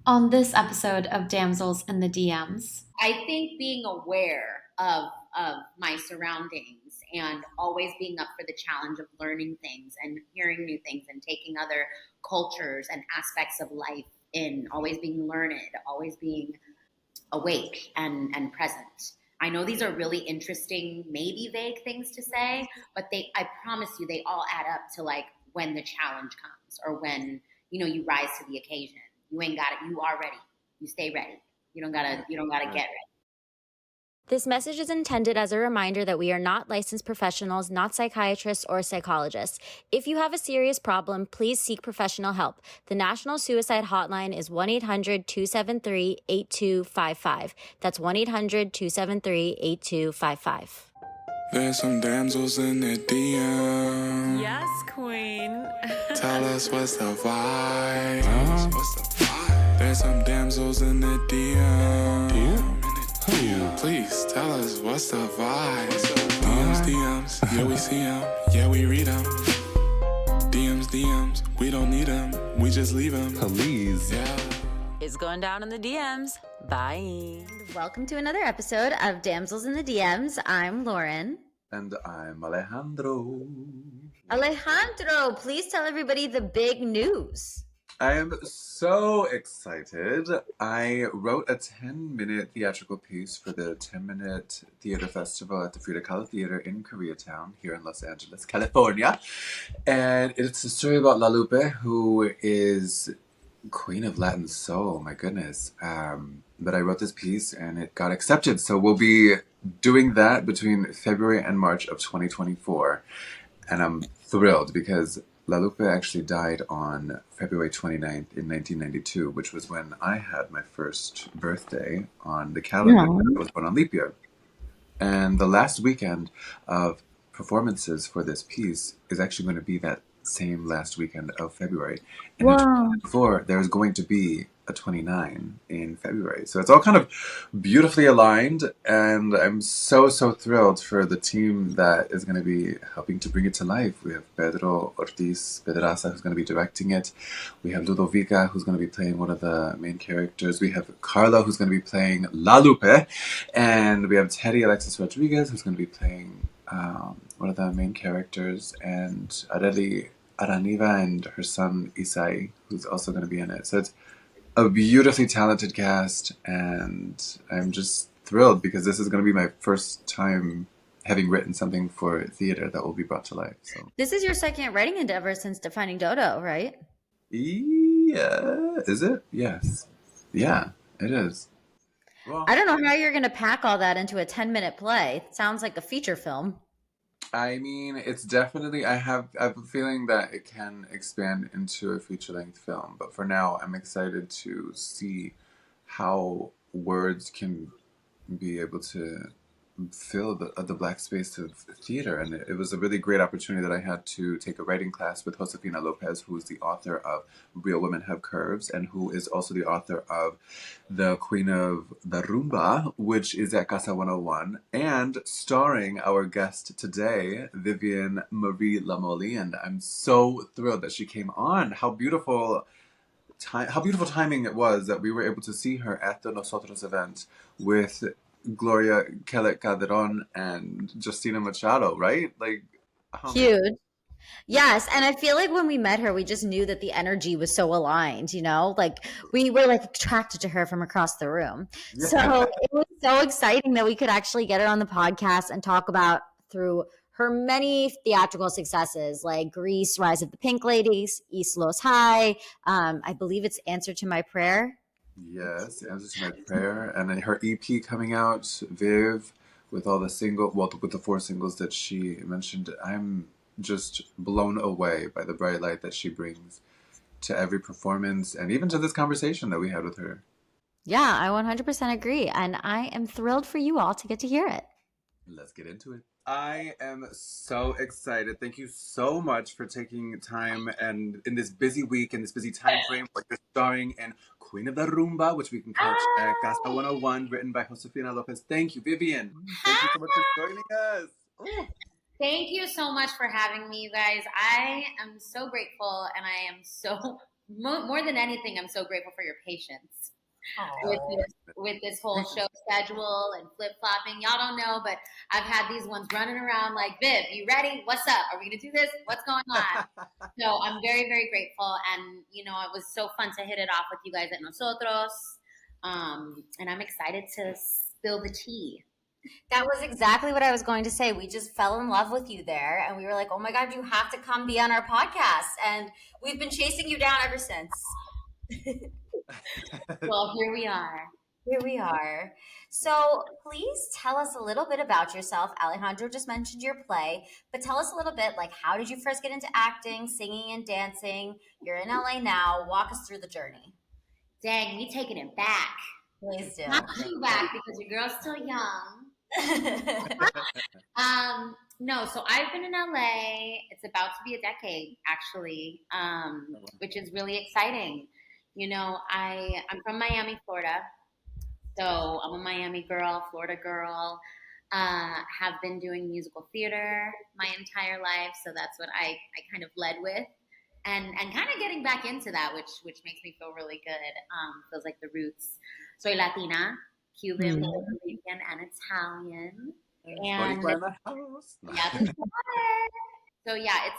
On this episode of Damsels in the DMs. I think being aware of my surroundings and always being up for the challenge of learning things and hearing new things and taking other cultures and aspects of life in, always being learned, always being awake and present. I know these are really interesting, maybe vague things to say, but I promise you, they all add up to like when the challenge comes or when, you rise to the occasion. You ain't got it. You are ready. You stay ready. You don't gotta get ready. This message is intended as a reminder that we are not licensed professionals, not psychiatrists or psychologists. If you have a serious problem, please seek professional help. The National Suicide Hotline is 1-800-273-8255. That's 1-800-273-8255. There's some damsels in the DM. Yes, queen. Tell us what's the vibe. There's some damsels in the DM. Who? Please tell us what's the vibe. DMs, yeah we see them, yeah we read them. DMs, we don't need them, we just leave them. Please. Yeah. It's going down in the DMs. Bye. Welcome to another episode of Damsels in the DMs. I'm Lauren. And I'm Alejandro. Alejandro, please tell everybody the big news. I am so excited. I wrote a 10-minute theatrical piece for the 10-minute theater festival at the Frida Kahlo Theater in Koreatown here in Los Angeles, California. And it's a story about La Lupe, who is Queen of Latin Soul, my goodness. But I wrote this piece and it got accepted. So we'll be doing that between February and March of 2024. And I'm thrilled because La Lupe actually died on February 29th in 1992, which was when I had my first birthday on the calendar. I was born on leap year. And the last weekend of performances for this piece is actually going to be that same last weekend of February. And in 2024, there's going to be a 29 in February. So it's all kind of beautifully aligned. And I'm so thrilled for the team that is going to be helping to bring it to life. We have Pedro Ortiz Pedraza, who's going to be directing it. We have Ludovica, who's going to be playing one of the main characters. We have Carla, who's going to be playing La Lupe. And we have Teddy Alexis Rodriguez, who's going to be playing one of the main characters, and Areli Araniva and her son Isai, who's also going to be in it. So it's a beautifully talented cast, and I'm just thrilled because this is going to be my first time having written something for theater that will be brought to life. So This is your second writing endeavor since Defining Dodo, right? yeah, is it? Yes, yeah, it is. Well, I don't know how you're going to pack all that into a 10-minute play. It sounds like a feature film. I mean, it's definitely, I have a feeling that it can expand into a feature-length film, but for now, I'm excited to see how words can be able to fill the black space of theater. And it was a really great opportunity that I had to take a writing class with Josefina Lopez, who is the author of Real Women Have Curves, and who is also the author of The Queen of the Rumba, which is at Casa 101, and starring our guest today, Vivian Marie Lamolli. And I'm so thrilled that she came on. How beautiful timing it was that we were able to see her at the Nosotros event with Gloria Kellett Calderon and Justina Machado, right? Like, oh man. Huge. Yes, and I feel like when we met her, we just knew that the energy was so aligned, you know? Like we were like attracted to her from across the room. So it was so exciting that we could actually get her on the podcast and talk about through her many theatrical successes like Grease, Rise of the Pink Ladies, East Los High. I believe it's Answer to My Prayer. Yes, Answer to My Prayer. And then her EP coming out, Viv, with all the with the 4 singles that she mentioned. I'm just blown away by the bright light that she brings to every performance and even to this conversation that we had with her. Yeah, I 100% agree. And I am thrilled for you all to get to hear it. Let's get into it. I am so excited. Thank you so much for taking time and in this busy week, in this busy time frame, like you're starring in Queen of the Rumba, which we can catch at Casa 101, written by Josefina Lopez. Thank you, Vivian. Thank you so much for joining us. Ooh. Thank you so much for having me, you guys. I am so grateful and I am so more than anything, I'm so grateful for your patience Oh. with this whole show schedule and flip flopping. Y'all don't know, but I've had these ones running around like, Viv, you ready? What's up? Are we gonna do this? What's going on? So I'm very, very grateful, and it was so fun to hit it off with you guys at Nosotros, and I'm excited to spill the tea. That was exactly what I was going to say. We just fell in love with you there, and we were like, oh my God, you have to come be on our podcast. And we've been chasing you down ever since. Well, here we are. Here we are. So please tell us a little bit about yourself. Alejandro just mentioned your play, but tell us a little bit, like, how did you first get into acting, singing, and dancing? You're in LA now. Walk us through the journey. Dang, me taking it back. Please do. Not too back because your girl's still young. No, so I've been in LA. It's about to be a decade, actually, which is really exciting. I'm from Miami, Florida. So I'm a Miami girl, Florida girl. Have been doing musical theater my entire life. So that's what I kind of led with. And kind of getting back into that, which makes me feel really good. Feels like the roots. Soy Latina, Cuban, Puerto Rican, and Italian. And yeah, so yeah,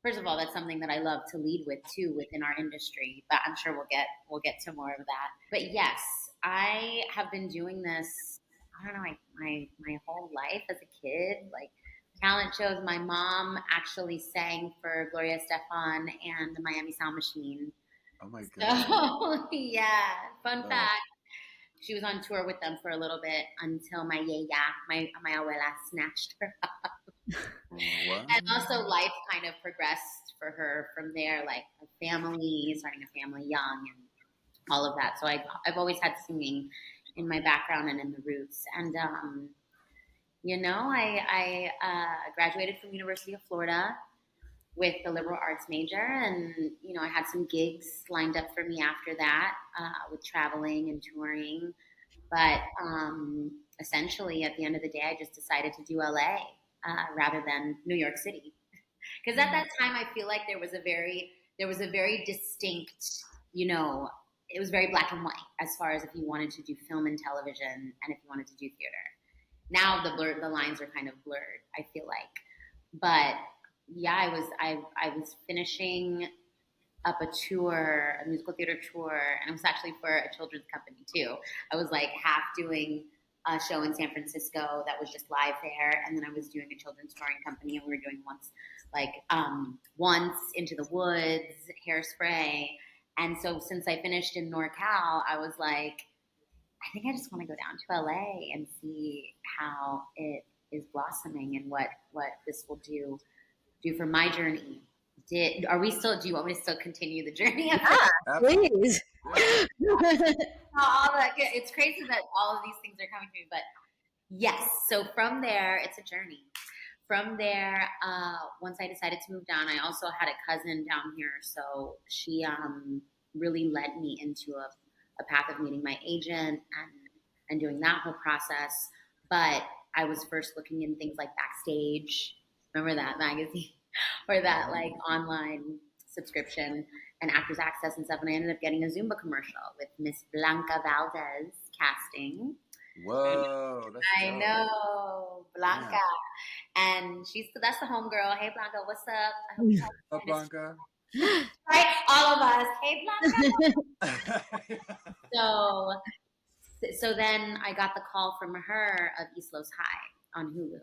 first of all, that's something that I love to lead with too within our industry. But I'm sure we'll get to more of that. But yes, I have been doing this. I don't know, like my whole life as a kid, like talent shows. My mom actually sang for Gloria Estefan and the Miami Sound Machine. Oh my God. So yeah, fun fact. She was on tour with them for a little bit until my abuela snatched her up. What? And also life kind of progressed for her from there, like a family, starting a family young and all of that. So I've always had singing in my background and in the roots. And, I graduated from University of Florida with the liberal arts major. And, I had some gigs lined up for me after that with traveling and touring. But essentially, at the end of the day, I just decided to do LA rather than New York City. Because at that time, I feel like there was a very distinct, it was very black and white as far as if you wanted to do film and television and if you wanted to do theater. Now the lines are kind of blurred, I feel like. But yeah, I was finishing up a musical theater tour, and it was actually for a children's company too. I was like half doing a show in San Francisco that was just live there, and then I was doing a children's touring company, and we were doing once Into the Woods, Hairspray. And so since I finished in NorCal, I was like, I think I just want to go down to LA and see how it is blossoming and what this will do for my journey. Do you want me to still continue the journey? Yeah, please. It's crazy that all of these things are coming to me, but yes. So from there, it's a journey. From there, once I decided to move down, I also had a cousin down here, so she really led me into a path of meeting my agent and doing that whole process. But I was first looking in things like Backstage. Remember that magazine? Or that like online subscription and Actors Access and stuff. And I ended up getting a Zumba commercial with Miss Blanca Valdez casting. Whoa. I know, Blanca. Yeah. And that's the homegirl. Hey, Blanca, what's up? I hope what's up, Blanca? Right? All of us. Hey, Blanca. So then I got the call from her of East Los High on Hulu.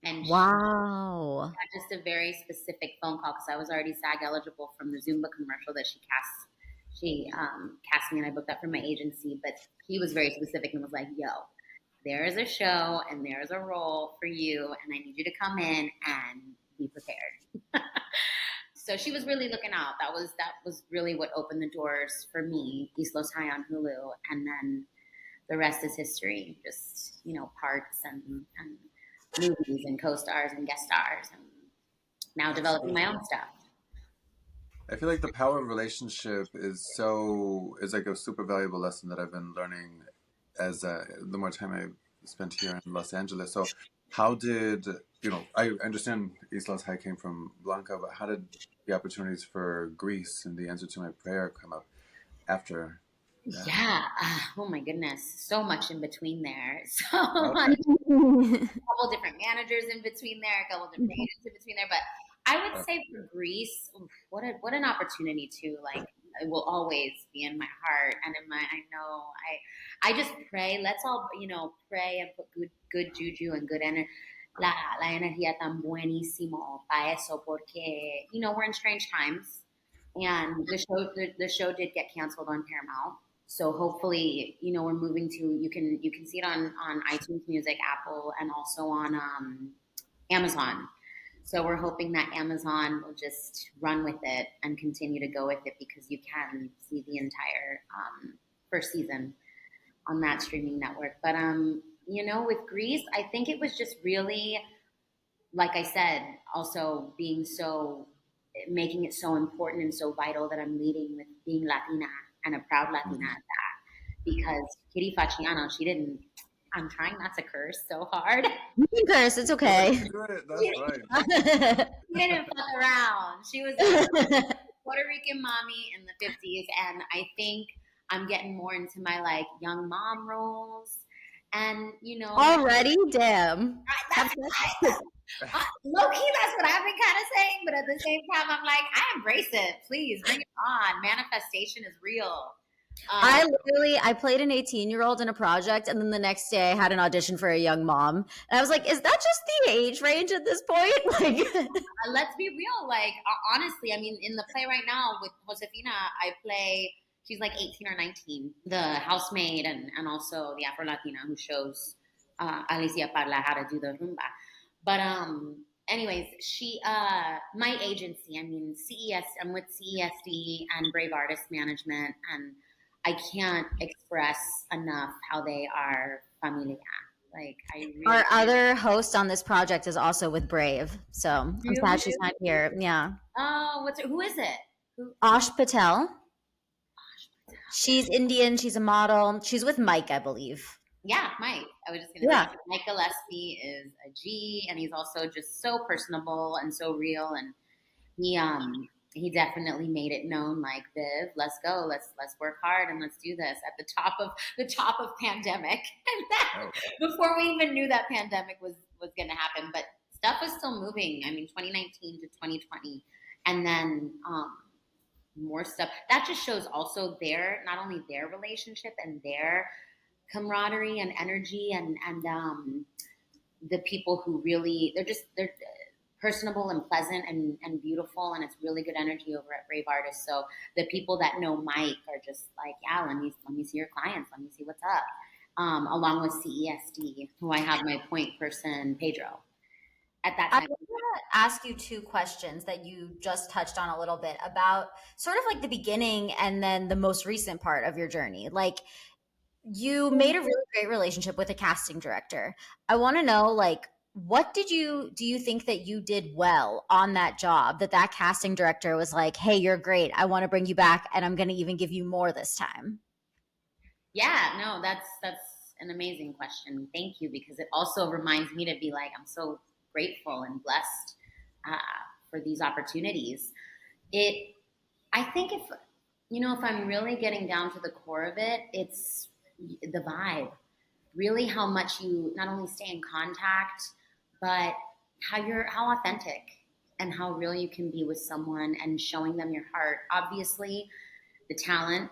And wow. She had just a very specific phone call because I was already SAG eligible from the Zumba commercial that she cast. She cast me and I booked that for my agency, but he was very specific and was like, yo, there is a show and there is a role for you and I need you to come in and be prepared. So she was really looking out. That was really what opened the doors for me, East Los High on Hulu. And then the rest is history, just, parts and movies and co-stars and guest stars and now developing my own stuff. I feel like the power of relationship is like a super valuable lesson that I've been learning as the more time I've spent here in Los Angeles. So how did, I understand East Los High came from Blanca, but how did the opportunities for Greece and the answer to my prayer come up after that. Yeah. Oh my goodness. So much in between there. So Okay. much. A couple different managers in between there, a couple different agents in between there. But I would say for Greece, oof, what an opportunity to like. It will always be in my heart and in my. I know. I just pray. Let's all pray and put good juju and good energy. La energía tan buenísimo para eso porque we're in strange times and the show did get canceled on Paramount. So hopefully, we're moving to you can see it on iTunes Music, Apple, and also on Amazon. So we're hoping that Amazon will just run with it and continue to go with it because you can see the entire first season on that streaming network. But with Greece, I think it was just really, like I said, also making it so important and so vital that I'm leading with being Latina and a proud Latina at that. Because Kitty Faciano, I'm trying not to curse so hard. You can curse, it's okay. That's right. She didn't fuck around. She was a Puerto Rican mommy in the 50s. And I think I'm getting more into my like young mom roles. And, Already? Damn. Low-key, that's what I've been kind of saying, but at the same time, I'm like, I embrace it. Please, bring it on. Manifestation is real. I played an 18-year-old in a project, and then the next day I had an audition for a young mom. And I was like, is that just the age range at this point? Like, let's be real. Like, honestly, I mean, in the play right now with Josefina, I play, she's like 18 or 19, the housemaid and also the Afro-Latina who shows Alicia Parla how to do the rumba. But anyways, my agency, I mean, I'm with CESD and Brave Artist Management, and I can't express enough how they are familia. Like, our other host on this project is also with Brave, so I'm sad she's not here. Yeah. Oh, who is it? Ash Patel. She's Indian. She's a model. She's with Mike, I believe. Yeah, Mike. I was just going to say, Mike Gillespie is a G, and he's also just so personable and so real. And he definitely made it known, like, Viv, let's go, let's work hard, and let's do this at the top of pandemic. And before we even knew that pandemic was going to happen, but stuff was still moving. I mean, 2019 to 2020, and then more stuff. That just shows also not only their relationship and their camaraderie and energy and the people who really they're personable and pleasant and beautiful, and it's really good energy over at Brave Artists. So the people that know Mike are just like, yeah, let me see your clients, let me see what's up. Along with CESD, who I have my point person Pedro at that time. I want to ask you two questions that you just touched on a little bit about sort of like the beginning and then the most recent part of your journey. Like, you made a really great relationship with a casting director. I want to know, like, what do you think that you did well on that job that casting director was like, hey, you're great, I want to bring you back, and I'm going to even give you more this time? Yeah, no, that's an amazing question. Thank you, because it also reminds me to be like, I'm so grateful and blessed for these opportunities. I think if I'm really getting down to the core of it, it's the vibe, really how much you not only stay in contact, but how authentic and how real you can be with someone and showing them your heart. Obviously, the talent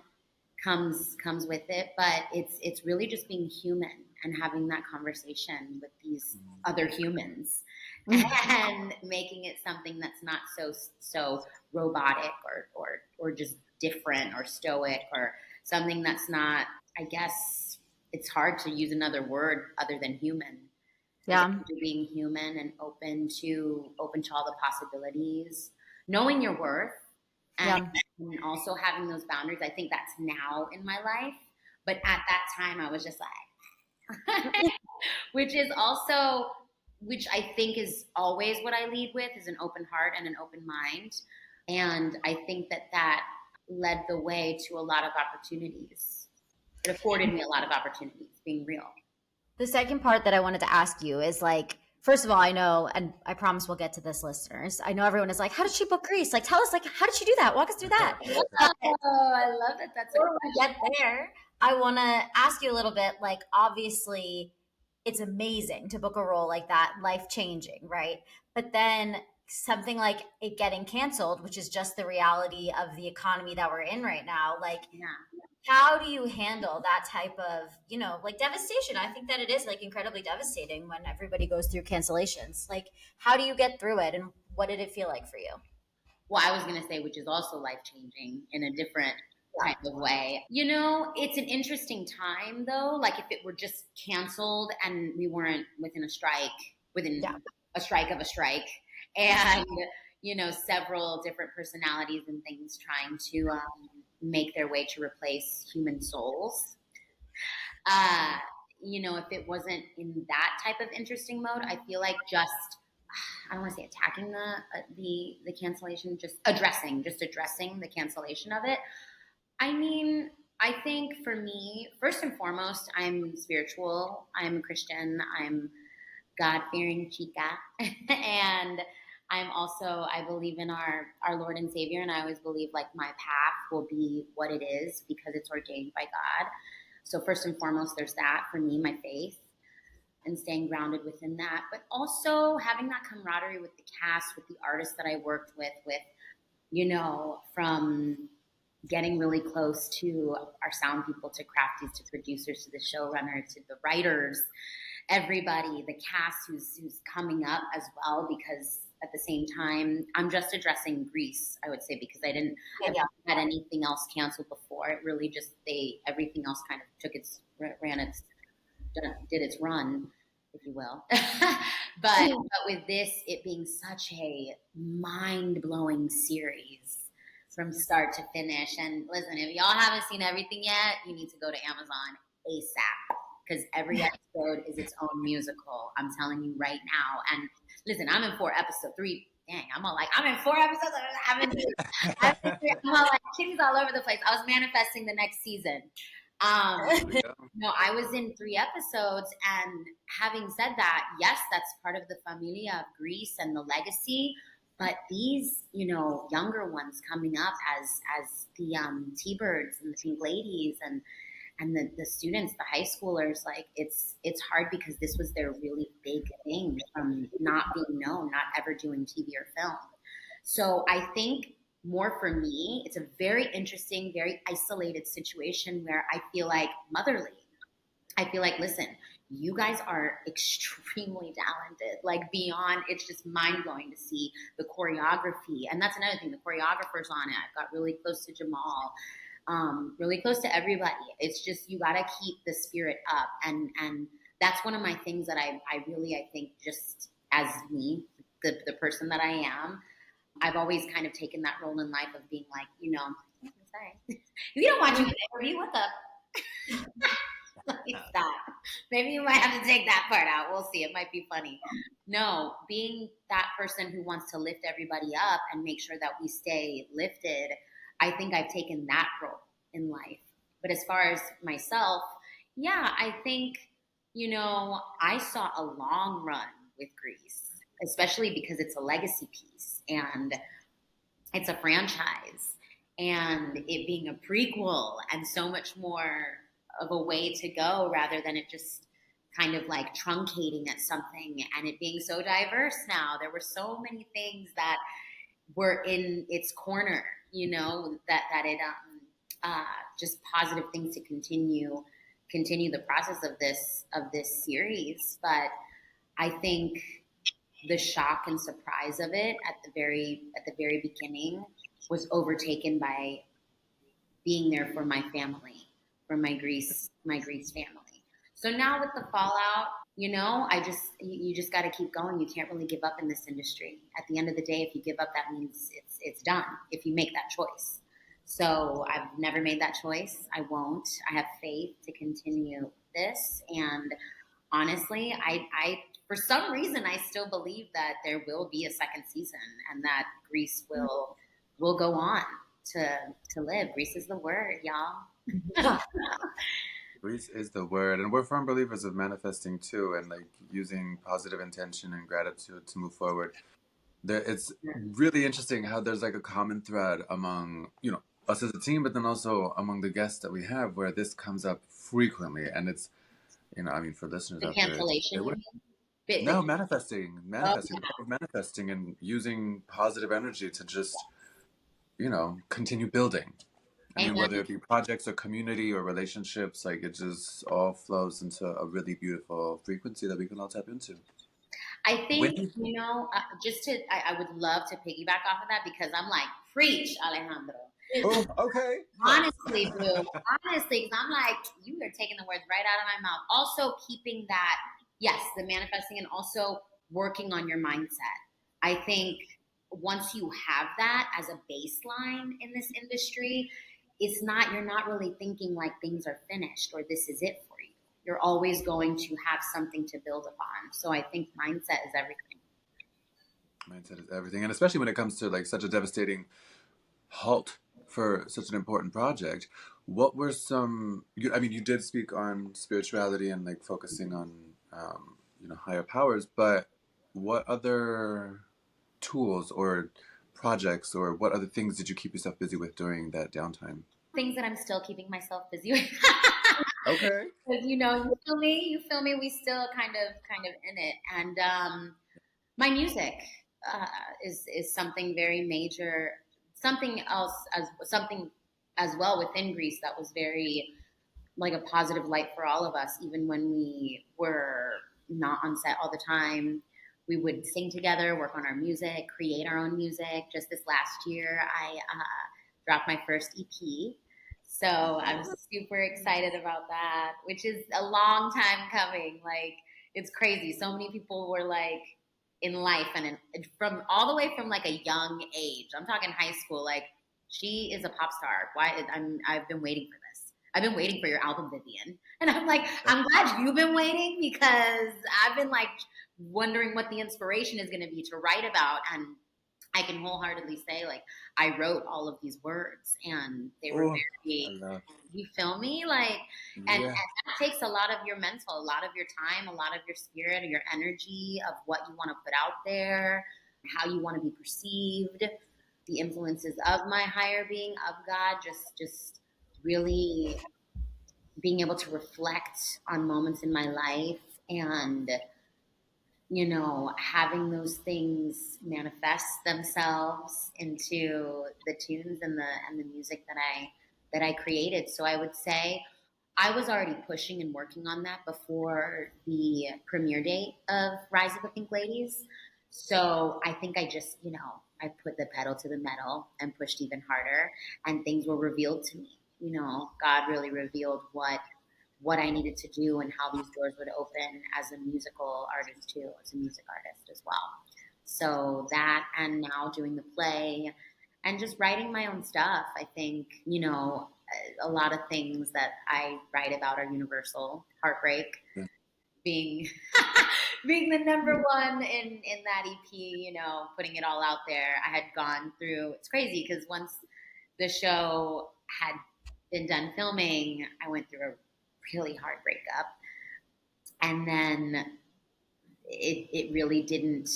comes with it, but it's really just being human and having that conversation with these other humans and making it something that's not so robotic or just different or stoic, or something that's not, I guess it's hard to use another word other than human. Yeah. Being human and open to all the possibilities, knowing your worth, and also having those boundaries. I think that's now in my life, but at that time I was just like, which I think is always what I lead with, is an open heart and an open mind. And I think that led the way to a lot of opportunities. It afforded me a lot of opportunities, being real. The second part that I wanted to ask you is, like, First of all, I know, and I promise we'll get to this, listeners. I know everyone is like, how did she book Greece? Like, tell us, like, how did she do that? Walk us through that. Oh, I love that. That's Before we get there, I want to ask you a little bit, like, obviously, it's amazing to book a role like that, life-changing, right? But then something like it getting canceled, which is just the reality of the economy that we're in right now, like, yeah. how do you handle that type of, like devastation? I think that it is like incredibly devastating when everybody goes through cancellations. Like, how do you get through it, and what did it feel like for you? Well, I was going to say, which is also life-changing in a different type of way. It's an interesting time, though. Like, if it were just canceled and we weren't within a strike of a strike, and, several different personalities and things trying to make their way to replace human souls. If it wasn't in that type of interesting mode, I feel like just, I don't want to say attacking the cancellation, just addressing the cancellation of it. I mean, I think for me, first and foremost, I'm spiritual. I'm a Christian. I'm God-fearing chica. And I'm also, I believe in our Lord and Savior. And I always believe like my path will be what it is because it's ordained by God. So first and foremost, there's that for me, my faith, and staying grounded within that. But also having that camaraderie with the cast, with the artists that I worked with, from getting really close to our sound people, to crafties, to producers, to the showrunner, to the writers, everybody, the cast who's coming up as well, because at the same time, I'm just addressing Greece, I would say, because I didn't had anything else canceled before. It really just, everything else kind of did its run, if you will. but with this, it being such a mind-blowing series from start to finish. And listen, if y'all haven't seen everything yet, you need to go to Amazon ASAP, because every episode is its own musical. I'm telling you right now. And listen, I'm in episode 3. Dang, I'm in 4 episodes. I'm all like kitties all over the place. I was manifesting the next season. No, I was in 3 episodes, and having said that, yes, that's part of the familia of Greece and the legacy. But these, younger ones coming up as the T-Birds and the Pink Ladies and the students, the high schoolers, like it's hard because this was their really big thing from not being known, not ever doing TV or film. So I think more for me, it's a very interesting, very isolated situation where I feel like motherly. I feel like, listen, you guys are extremely talented, like beyond, it's just mind-blowing to see the choreography. And that's another thing, the choreographers on it. I got really close to Jamal, really close to everybody. It's just, you got to keep the spirit up. And that's one of my things that I think just as me, the person that I am, I've always kind of taken that role in life of being like, sorry, if you don't want you to interview, what the... Stop. Maybe you might have to take that part out. We'll see. It might be funny. No, being that person who wants to lift everybody up and make sure that we stay lifted, I think I've taken that role in life. But as far as myself, yeah, I think, I saw a long run with Grease, especially because it's a legacy piece and it's a franchise, and it being a prequel and so much more of a way to go rather than it just kind of like truncating at something, and it being so diverse now. There were so many things that were in its corner, that it just positive things to continue the process of this series. But I think the shock and surprise of it at the very beginning was overtaken by being there for my family, for my Greece family. So now with the fallout, you just got to keep going. You can't really give up in this industry. At the end of the day, if you give up, that means it's done. If you make that choice. So I've never made that choice. I won't. I have faith to continue this. And honestly, I for some reason, I still believe that there will be a second season and that Greece will go on to live. Greece is the word, y'all. Breeze is the word, and we're firm believers of manifesting too, and like using positive intention and gratitude to move forward. It's really interesting how there's like a common thread among us as a team, but then also among the guests that we have, where this comes up frequently, and it's I mean, for listeners The out there, cancellation, you mean? no, manifesting, the power of manifesting, and using positive energy to just continue building. I mean, Amen. whether it be projects or community or relationships, like it just all flows into a really beautiful frequency that we can all tap into. I think, When I would love to piggyback off of that because I'm like, preach, Alejandro. oh, okay. Honestly, boo. Honestly, because I'm like, you are taking the words right out of my mouth. Also, keeping that, yes, the manifesting, and also working on your mindset. I think once you have that as a baseline in this industry, you're not really thinking like things are finished or this is it for you. You're always going to have something to build upon. So I think mindset is everything. Mindset is everything, and especially when it comes to like such a devastating halt for such an important project. What were I mean, you did speak on spirituality and like focusing on higher powers, but what other tools or projects or what other things did you keep yourself busy with during that downtime? Things that I'm still keeping myself busy with. Okay. Because you feel me. We still kind of in it, and my music is something very major. Something else something as well within Greece that was very like a positive light for all of us, even when we were not on set all the time. We would sing together, work on our music, create our own music. Just this last year, I dropped my first EP. So I'm super excited about that, which is a long time coming. Like, it's crazy. So many people were like in life and from all the way from like a young age. I'm talking high school. Like, she is a pop star. I've been waiting for this. I've been waiting for your album, Vivian. And I'm like, I'm glad you've been waiting because I've been like wondering what the inspiration is going to be to write about. And I can wholeheartedly say, like, I wrote all of these words and they were very, you feel me? Like, and that takes a lot of your mental, a lot of your time, a lot of your spirit, your energy of what you want to put out there, how you want to be perceived, the influences of my higher being, of God, just really being able to reflect on moments in my life and having those things manifest themselves into the tunes and the music that I created. So I would say I was already pushing and working on that before the premiere date of Rise of the Pink Ladies. So I think I just, I put the pedal to the metal and pushed even harder, and things were revealed to me. God really revealed what I needed to do and how these doors would open as a musical artist too, as a music artist as well. So that, and now doing the play and just writing my own stuff. I think, a lot of things that I write about are universal. Heartbreak being being the number one in that EP, putting it all out there. I had gone through, it's crazy because once the show had been done filming, I went through a really hard breakup. And then it really didn't,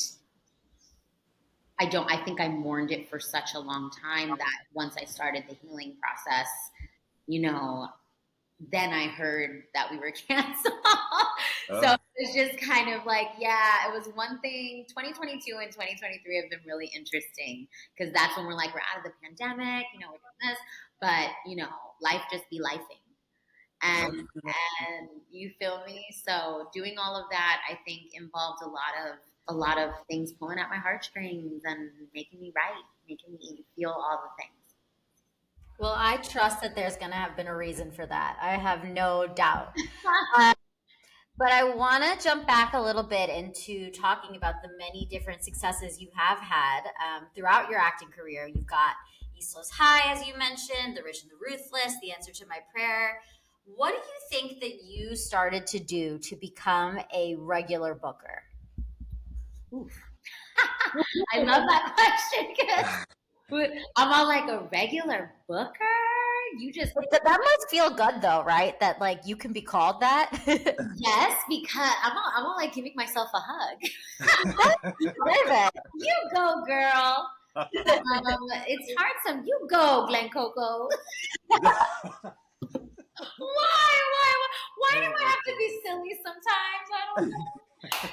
I think I mourned it for such a long time that once I started the healing process, then I heard that we were canceled. So it's just kind of like, it was one thing. 2022 and 2023 have been really interesting because that's when we're like, we're out of the pandemic, we're doing this, but life just be lifing. And you feel me? So doing all of that, I think, involved a lot of things pulling at my heartstrings and making me write, making me feel all the things. Well, I trust that there's going to have been a reason for that. I have no doubt. But I want to jump back a little bit into talking about the many different successes you have had throughout your acting career. You've got East Los High, as you mentioned, The Rich and the Ruthless, The Answer to My Prayer. What do you think that you started to do to become a regular booker? I love that question because I'm all like, a regular booker? You just That must feel good though, right? That like you can be called that. yes, because I'm all like giving myself a hug. Perfect. You go, girl. It's hard. You go, Glen Coco. Why do I have to be silly sometimes? I don't know.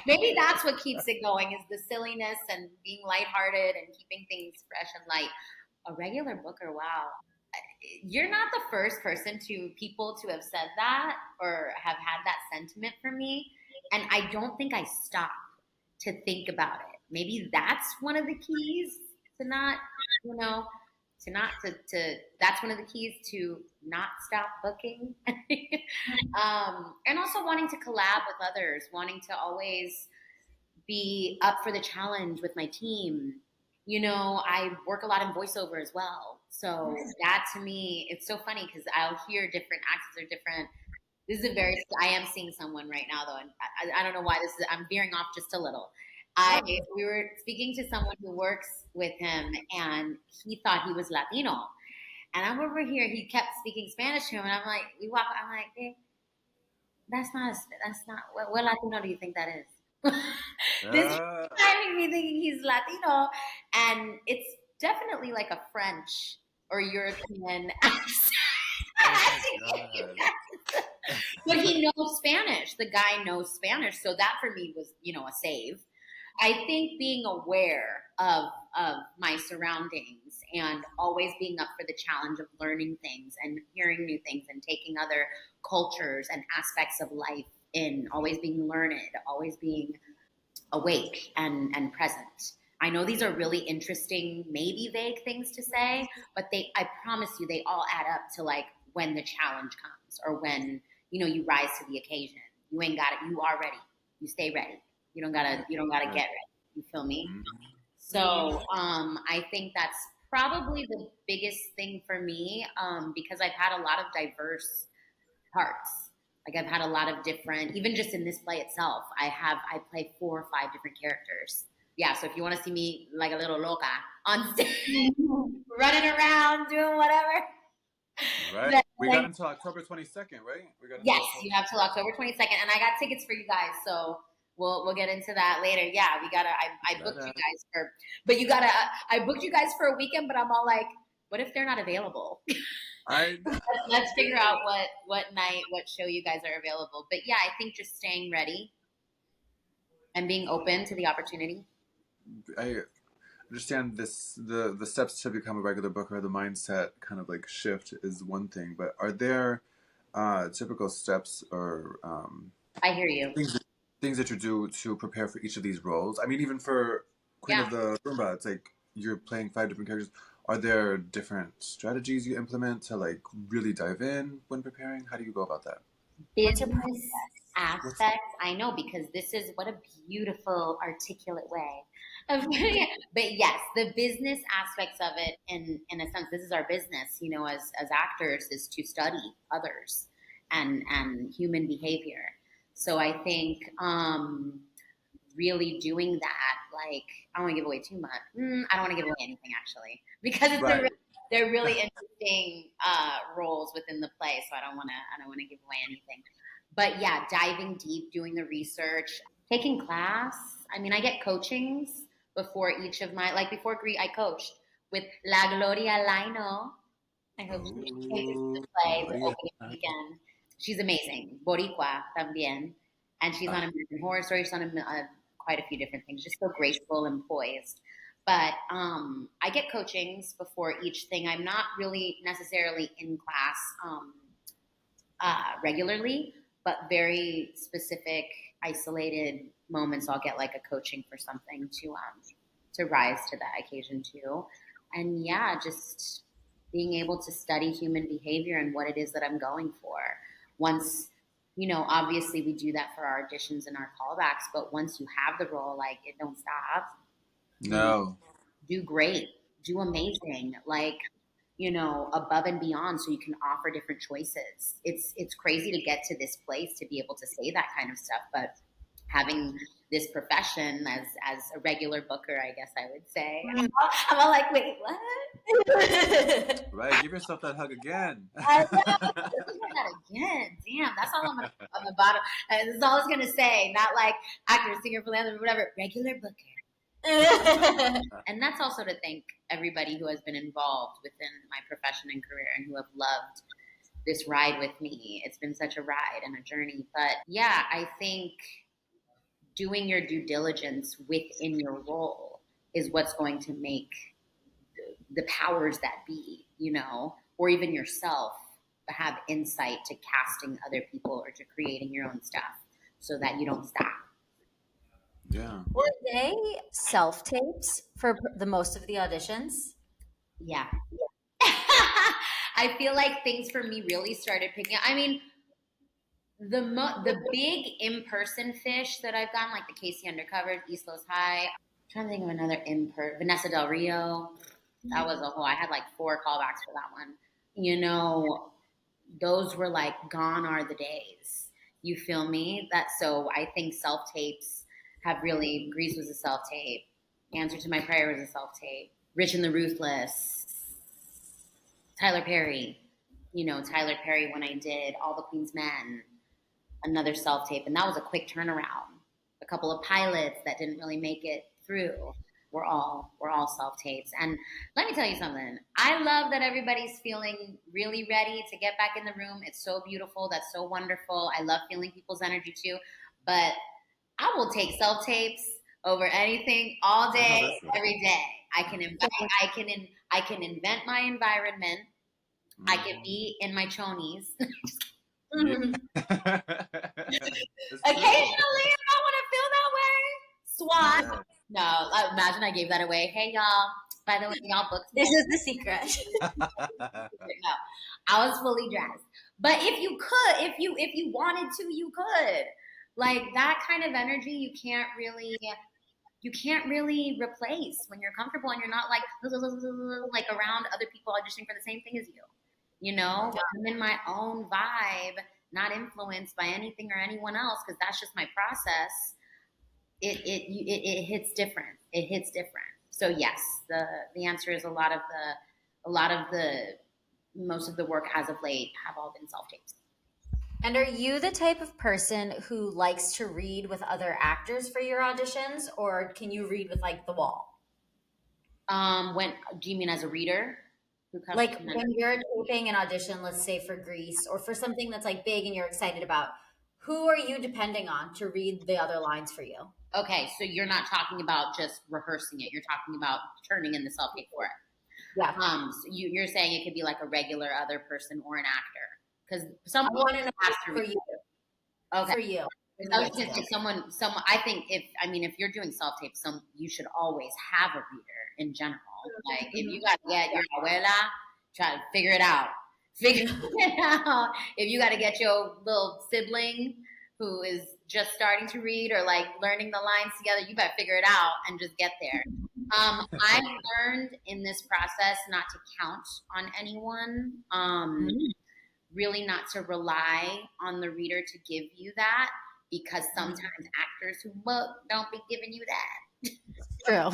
Maybe that's what keeps it going is the silliness and being lighthearted and keeping things fresh and light. A regular booker, wow. You're not the first people to have said that or have had that sentiment for me. And I don't think I stop to think about it. Maybe that's one of the keys to not, you know, that's one of the keys to not stop booking. And also wanting to collab with others, wanting to always be up for the challenge with my team. I work a lot in voiceover as well. So that to me, it's so funny because I'll hear different accents or different. I am seeing someone right now though, and I don't know why I'm veering off just a little. We were speaking to someone who works with him and he thought he was Latino. And I'm over here, he kept speaking Spanish to him and I'm like, hey, that's not, what Latino do you think that is? This is driving me thinking he's Latino, and it's definitely like a French or European accent. But he knows Spanish. The guy knows Spanish, so that for me was, a save. I think being aware of my surroundings and always being up for the challenge of learning things and hearing new things and taking other cultures and aspects of life in, always being learned, always being awake and present. I know these are really interesting, maybe vague things to say, but I promise you, they all add up to like when the challenge comes or when, you rise to the occasion. You ain't got it. You are ready. You stay ready. You don't gotta get ready. You feel me? So I think that's probably the biggest thing for me because I've had a lot of diverse parts. Like I've had a lot of different, even just in this play itself, I play 4 or 5 different characters. Yeah, so if you want to see me like a little loca on stage, running around, doing whatever. Right. We got until October 22nd, right? Yes, you have till October 22nd, and I got tickets for you guys, so we'll get into that later. Yeah, I booked you guys I booked you guys for a weekend, but I'm all like, what if they're not available? Let's figure out what night, what show you guys are available. But yeah, I think just staying ready and being open to the opportunity. I understand this. The steps to become a regular booker, the mindset kind of like shift is one thing, but are there typical steps or I hear you. Things that you do to prepare for each of these roles? I mean, even for Queen of the Rumba, it's like you're playing 5 different characters. Are there different strategies you implement to like really dive in when preparing? How do you go about that? Business aspects, I know, because this is what a beautiful, articulate way of doing it. But yes, the business aspects of it, in a sense, this is our business, as actors, is to study others and human behavior. So I think really doing that, like, I don't want to give away too much. I don't want to give away anything, actually, because they're really interesting roles within the play. So I don't want to give away anything. But yeah, diving deep, doing the research, taking class. I mean, I get coachings before each of before Greet, I coached with La Gloria Laino. I hope she takes the play the opening weekend. She's amazing. Boricua también. And she's on American Horror Story. She's on quite a few different things. Just so graceful and poised. But I get coachings before each thing. I'm not really necessarily in class regularly, but very specific, isolated moments. I'll get like a coaching for something to rise to that occasion too. And yeah, just being able to study human behavior and what it is that I'm going for. Once, obviously we do that for our auditions and our callbacks, but once you have the role, like, it don't stop. No. Do great. Do amazing. Like, above and beyond, so you can offer different choices. It's crazy to get to this place to be able to say that kind of stuff, but having this profession as a regular booker, I guess I would say. I'm all like, wait, what? Right, give yourself that hug again. I know. That again. Damn, that's all on the bottom. And that's all I was gonna say. Not like actor, singer, philanthropist, whatever. Regular booker. And that's also to thank everybody who has been involved within my profession and career and who have loved this ride with me. It's been such a ride and a journey. But yeah, I think doing your due diligence within your role is what's going to make the powers that be, you know, or even yourself have insight to casting other people or to creating your own stuff so that you don't stop. Yeah. Were they self-tapes for the most of the auditions? Yeah. I feel like things for me really started picking up. I mean, the big in-person fish that I've gotten, like the Casey Undercover, East Los High. I'm trying to think of another Vanessa Del Rio. That was a whole, I had like 4 callbacks for that one. You know, those were like, gone are the days. You feel me? So I think self-tapes have really, Grease was a self-tape. Answer to My Prayer was a self-tape. Rich and the Ruthless. Tyler Perry. You know, Tyler Perry when I did All the Queen's Men. Another self-tape. And that was a quick turnaround. A couple of pilots that didn't really make it through. We're all self-tapes. And let me tell you something. I love that everybody's feeling really ready to get back in the room. It's so beautiful. That's so wonderful. I love feeling people's energy too. But I will take self-tapes over anything all day, every day. I can invent my environment. I can be in my chonies. Occasionally, if I want to feel that way, swat. Yeah. No, imagine I gave that away. Hey, y'all. By the way, y'all booked me. This is the secret. No, I was fully dressed. But if you could, if you wanted to, you could. Like that kind of energy, you can't really replace when you're comfortable and you're not like around other people auditioning for the same thing as you. You know, I'm in my own vibe, not influenced by anything or anyone else, because that's just my process. It hits different. It hits different. So yes, the answer is most of the work as of late have all been self-tapes. And are you the type of person who likes to read with other actors for your auditions, or can you read with like the wall? When do you mean as a reader? Like when you're taping an audition, let's say for Grease or for something that's like big and you're excited about, who are you depending on to read the other lines for you? Okay, so you're not talking about just rehearsing it. You're talking about turning in the self-tape for it. Yeah. So you're saying it could be like a regular other person or an actor, because I want to know has to for read. you. Okay. For you. I was going to say someone. I think if you're doing self-tape, you should always have a reader in general. Like if you got to get your abuela, try to figure it out. If you got to get your little sibling who is just starting to read or like learning the lines together, you better figure it out and just get there. I've learned in this process not to count on anyone. Really not to rely on the reader to give you that, because sometimes actors who book don't be giving you that. True.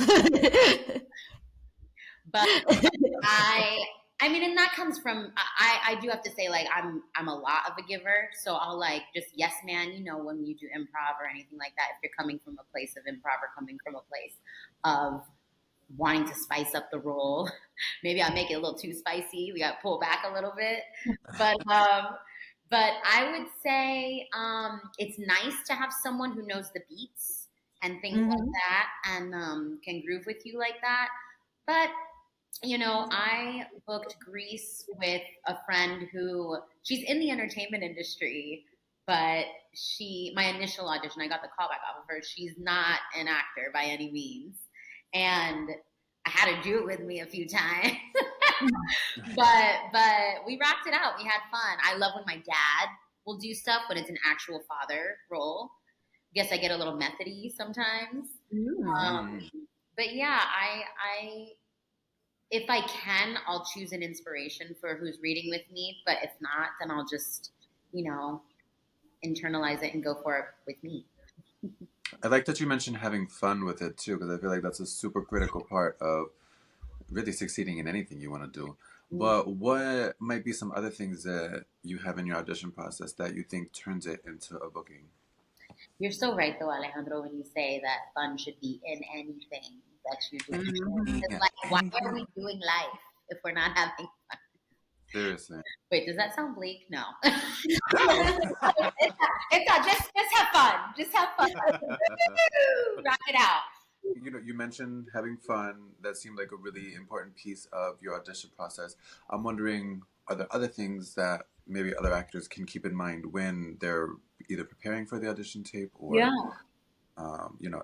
But and that comes from, I do have to say, like, I'm a lot of a giver, so I'll like just yes man, you know, when you do improv or anything like that, if you're coming from a place of improv or coming from a place of wanting to spice up the role, maybe I'll make it a little too spicy. We got to pull back a little bit, but I would say it's nice to have someone who knows the beats and things like that, and can groove with you like that. But you know, I booked Grease with a friend who, she's in the entertainment industry, but my initial audition, I got the callback off of her. She's not an actor by any means. And I had to do it with me a few times. but we rocked it out. We had fun. I love when my dad will do stuff when it's an actual father role. Guess I get a little methody sometimes. But yeah, I if I can, I'll choose an inspiration for who's reading with me. But if not, then I'll just, you know, internalize it and go for it with me. I like that you mentioned having fun with it too, because I feel like that's a super critical part of really succeeding in anything you want to do. But what might be some other things that you have in your audition process that you think turns it into a booking? You're so right, though, Alejandro, when you say that fun should be in anything that you do. It's Yeah. like, why are we doing life if we're not having fun? Seriously. Wait, does that sound bleak? No. No. It's not. Just have fun. Just have fun. Rock it out. You know, you mentioned having fun. That seemed like a really important piece of your audition process. I'm wondering, are there other things that maybe other actors can keep in mind when they're either preparing for the audition tape or, Yeah.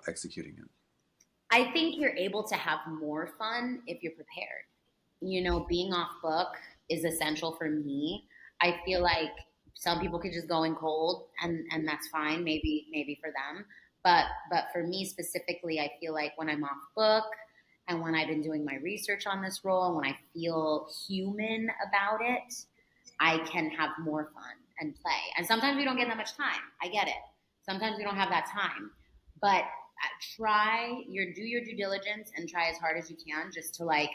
executing it? I think you're able to have more fun if you're prepared. Being off book is essential for me. I feel like some people could just go in cold and that's fine, maybe for them. But for me specifically, I feel like when I'm off book and when I've been doing my research on this role and when I feel human about it, I can have more fun and play. And sometimes we don't get that much time. I get it. Sometimes we don't have that time. But do your due diligence and try as hard as you can just to like,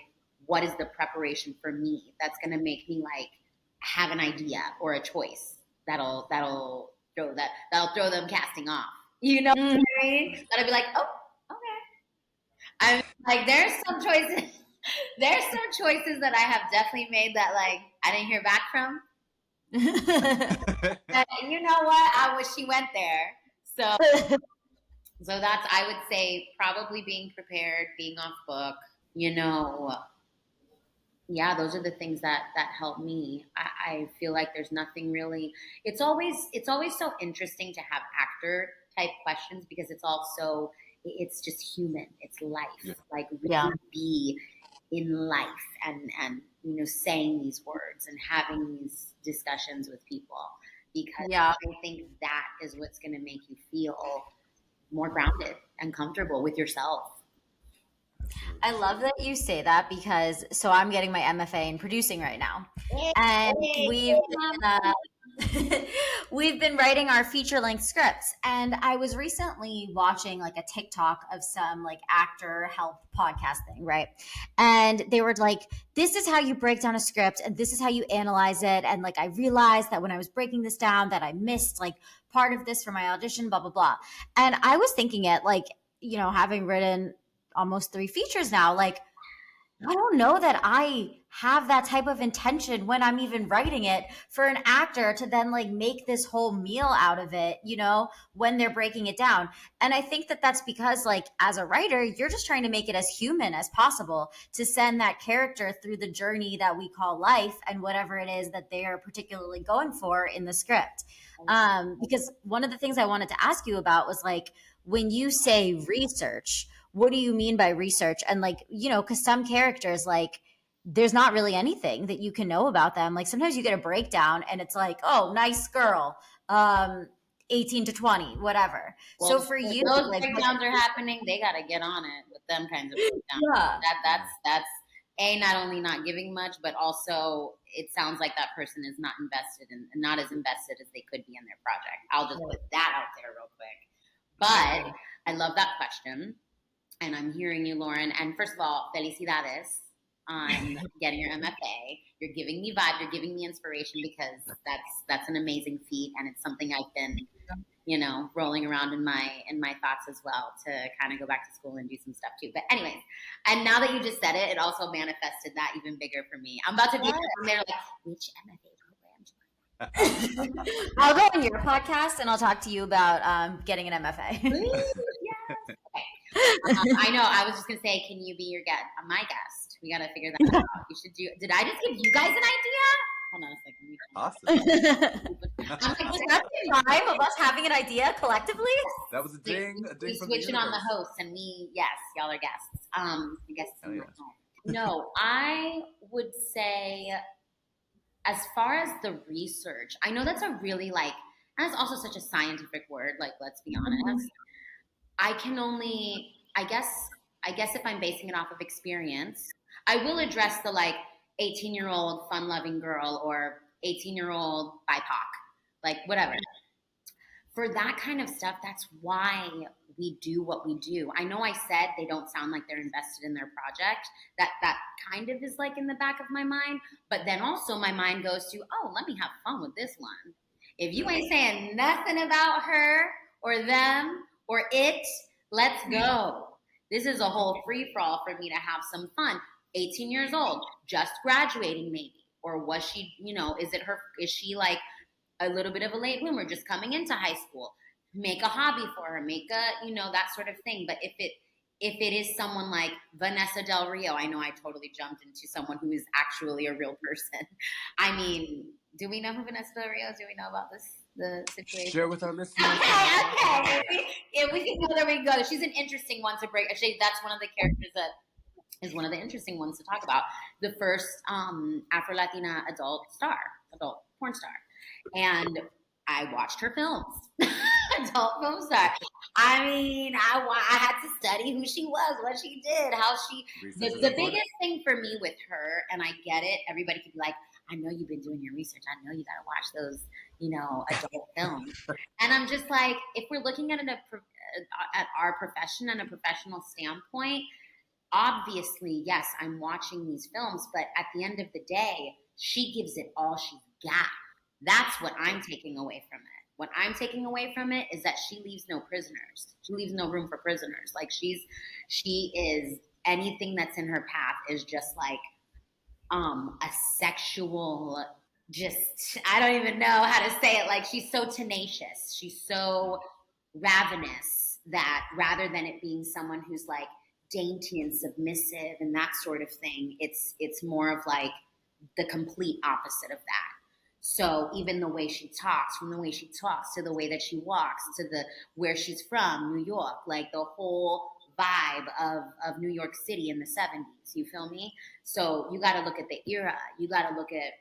what is the preparation for me that's going to make me like have an idea or a choice that'll throw them casting off. You know what I mean? That'll be like, oh, okay. I'm like, there's some choices. There's some choices that I have definitely made that like I didn't hear back from. And you know what? I wish she went there. So that's, I would say, probably being prepared, being off book. Yeah, those are the things that help me. I feel like there's nothing really. It's always so interesting to have actor type questions because it's just human. It's life. Yeah. Like really be in life and saying these words and having these discussions with people because I think that is what's going to make you feel more grounded and comfortable with yourself. I love that you say that because I'm getting my MFA in producing right now, and we've been writing our feature length scripts. And I was recently watching like a TikTok of some like actor help podcast thing, right? And they were like, "This is how you break down a script, and this is how you analyze it." And like I realized that when I was breaking this down, that I missed like part of this for my audition, blah blah blah. And I was thinking it like having written almost 3 features now, like I don't know that I have that type of intention when I'm even writing it for an actor to then like make this whole meal out of it, when they're breaking it down. And I think that that's because like as a writer, you're just trying to make it as human as possible to send that character through the journey that we call life and whatever it is that they are particularly going for in the script. Because one of the things I wanted to ask you about was like, when you say research, what do you mean by research? And like, because some characters, like, there's not really anything that you can know about them. Like sometimes you get a breakdown and it's like, oh, nice girl, 18 to 20, whatever. Well, so for you, those like, breakdowns are happening. They got to get on it with them kinds of breakdowns. Yeah. That's not only not giving much, but also it sounds like that person is not not as invested as they could be in their project. I'll just put that out there real quick. But I love that question. And I'm hearing you, Lauren. And first of all, felicidades on getting your MFA. You're giving me vibe. You're giving me inspiration because that's an amazing feat, and it's something I've been, rolling around in my thoughts as well to kind of go back to school and do some stuff too. But anyways, and now that you just said it, it also manifested that even bigger for me. I'm about to be there like, which MFA program? I'll go on your podcast and I'll talk to you about getting an MFA. Yes. Okay. I know. I was just gonna say, can you be my guest? We gotta figure that out. You should do. Did I just give you guys an idea? Hold on a second. Awesome. Was that the time of us having an idea collectively? That was a ding. We From switch the it on the universe. host, and y'all are guests. Guests. Oh, yeah. No, I would say, as far as the research, I know that's a really like, and it's also such a scientific word. Like, let's be honest. I can only, I guess if I'm basing it off of experience, I will address the like 18-year-old fun-loving girl or 18-year-old BIPOC, like whatever. for that kind of stuff, that's why we do what we do. I know I said they don't sound like they're invested in their project. That kind of is like in the back of my mind. But then also my mind goes to, oh, let me have fun with this one. If you ain't saying nothing about her or them or it, let's go. This is a whole free-for-all for me to have some fun. 18 years old, just graduating maybe. Or was she, is she like a little bit of a late bloomer, just coming into high school? Make a hobby for her, make a, that sort of thing. But if it is someone like Vanessa Del Rio, I know I totally jumped into someone who is actually a real person. I mean, do we know who Vanessa Del Rio is? Do we know about the situation? Share with our listeners. Okay. If we can go, there we go. She's an interesting one to break. Actually, that's one of the characters that is one of the interesting ones to talk about. The first Afro-Latina adult porn star. And I watched her films. Adult film star. I mean, I had to study who she was, what she did, how she. The biggest thing for me with her, and I get it, everybody could be like, I know you've been doing your research. I know you got to watch those, adult films. And I'm just like, if we're looking at our profession and a professional standpoint, obviously, yes, I'm watching these films, but at the end of the day, she gives it all she's got. That's what I'm taking away from it. What I'm taking away from it is that she leaves no prisoners. She leaves no room for prisoners. Like she is, anything that's in her path is just like a sexual, just, I don't even know how to say it. Like she's so tenacious. She's so ravenous that rather than it being someone who's like dainty and submissive and that sort of thing, it's more of like the complete opposite of that. So even the way she talks, from the way she talks to the way that she walks to where she's from, New York, like the whole vibe of New York City in the 70s, you feel me? So you got to look at the era. You got to look at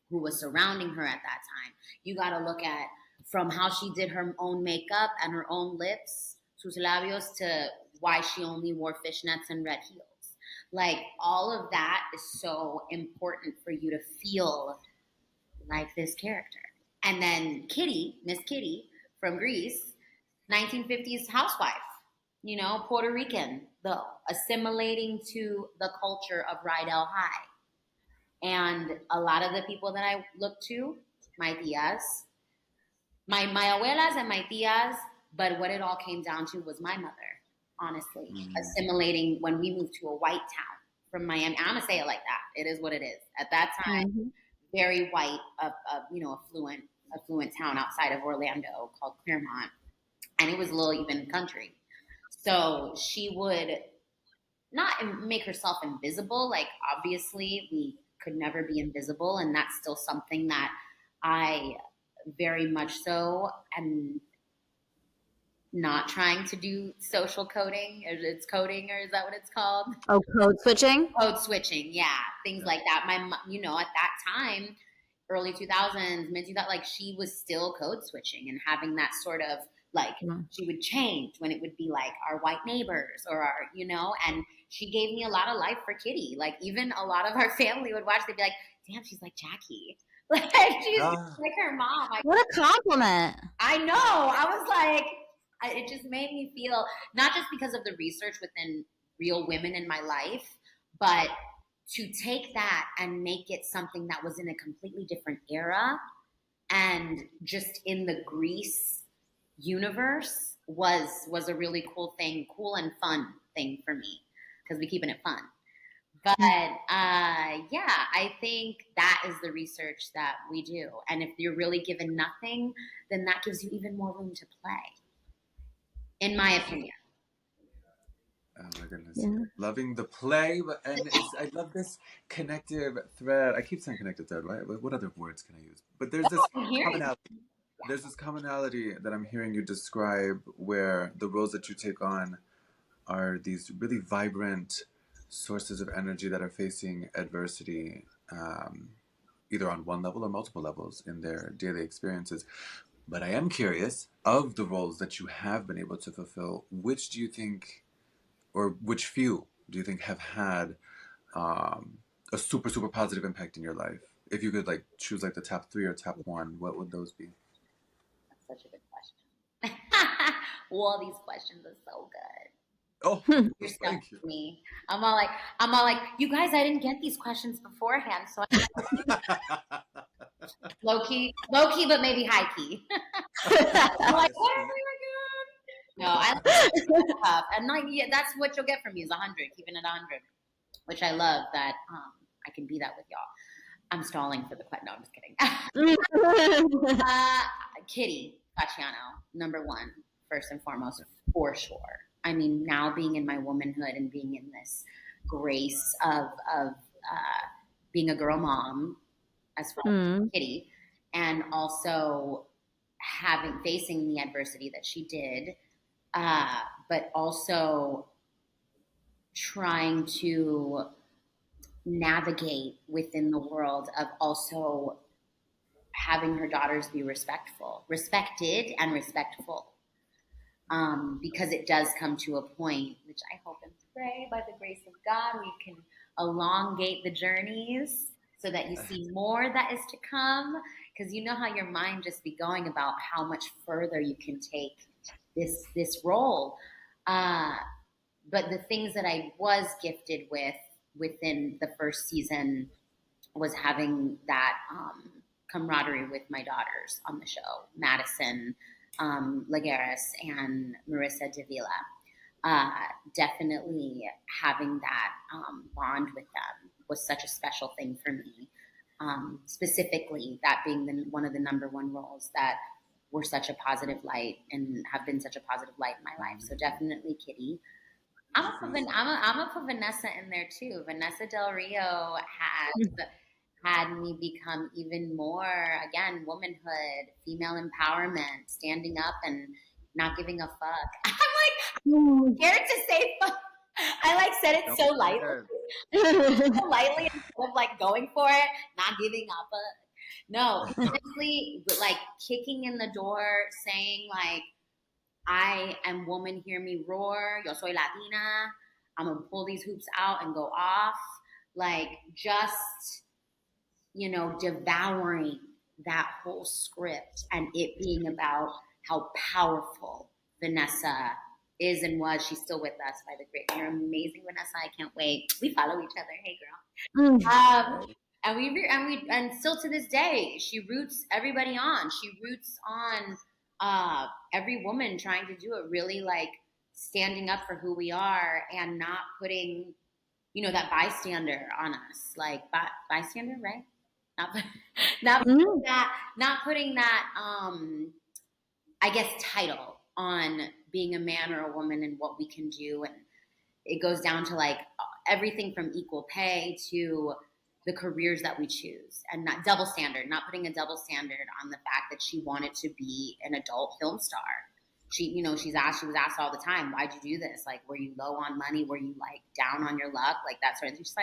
who was surrounding her at that time. You got to look at from how she did her own makeup and her own lips, sus labios, to why she only wore fishnets and red heels. Like all of that is so important for you to feel like this character. And then Kitty, Miss Kitty from Greece, 1950s housewife, Puerto Rican, though, assimilating to the culture of Rydell High. And a lot of the people that I look to, my tias, my abuelas and my tias, but what it all came down to was my mother, honestly, assimilating when we moved to a white town from Miami. I'm going to say it like that. It is what it is. At that time, very white, affluent town outside of Orlando called Claremont. And it was a little even country. So she would not make herself invisible. Like, obviously, we could never be invisible. And that's still something that I very much so am not trying to do social coding. It's coding, or is that what it's called? Oh, code switching? Code switching, yeah. Things like that. My mom, at that time, early 2000s, mid 2000s, like she was still code switching and having that sort of like, she would change when it would be like our white neighbors or our, and she gave me a lot of life for Kitty. Like even a lot of our family would watch, they'd be like, damn, she's like Jackie. Like she's like her mom. What a compliment. I know. I was like, it just made me feel, not just because of the research within real women in my life, but to take that and make it something that was in a completely different era and just in the Greece universe was a really cool and fun thing for me because we're keeping it fun. But I think that is the research that we do. And if you're really given nothing, then that gives you even more room to play, in my opinion. Oh my goodness. Yeah. Loving the play, I love this connective thread. I keep saying connective thread, right? What other words can I use? But there's this commonality. There's this commonality that I'm hearing you describe where the roles that you take on are these really vibrant sources of energy that are facing adversity, either on one level or multiple levels in their daily experiences. But I am curious, of the roles that you have been able to fulfill, which do you think, or which few do you think have had a super, super positive impact in your life? If you could choose the top 3 or top 1, what would those be? That's such a good question. Well, these questions are so good. Oh, You're thank stumping you. me. I'm all like, you guys, I didn't get these questions beforehand, so low key, but maybe high key. I'm like, whatever you're good. No, I love tough, and like, yeah, that's what you'll get from me is 100, keeping it 100, which I love that I can be that with y'all. I'm stalling for the question. No, I'm just kidding. Kitty Fasciano, number one, first and foremost, for sure. I mean, now being in my womanhood and being in this grace of being a girl mom, as far as Kitty, and also facing the adversity that she did, but also trying to navigate within the world of also having her daughters be respected and respectful. Because it does come to a point, which I hope and pray by the grace of God, we can elongate the journeys so that you see more that is to come. Because you know how your mind just be going about how much further you can take this role. But the things that I was gifted with within the first season was having that camaraderie with my daughters on the show, Madison Lagueras and Marissa Davila. Definitely having that bond with them was such a special thing for me. Specifically, that being one of the number one roles that were such a positive light and have been such a positive light in my life. So definitely Kitty. I'm gonna put Vanessa in there too. Vanessa Del Rio had me become even more, again, womanhood, female empowerment, standing up and not giving a fuck. I'm scared to say fuck. I said it so lightly instead of going for it, not giving up a. No, honestly, kicking in the door, saying I am woman, hear me roar. Yo soy Latina. I'm gonna pull these hoops out and go off. Just devouring that whole script and it being about how powerful Vanessa is and was. She's still with us, by the great. You're amazing, Vanessa. I can't wait. We follow each other. Hey, girl. And still to this day, she roots everybody on. She roots on every woman trying to do it. Really standing up for who we are and not putting, that bystander on us. Bystander, right? Not putting that I guess title on being a man or a woman and what we can do. And it goes down to everything from equal pay to the careers that we choose, and not double standard, not putting a double standard on the fact that she wanted to be an adult film star. She was asked all the time, why'd you do this? Were you low on money? Were you down on your luck? That sort of thing. She's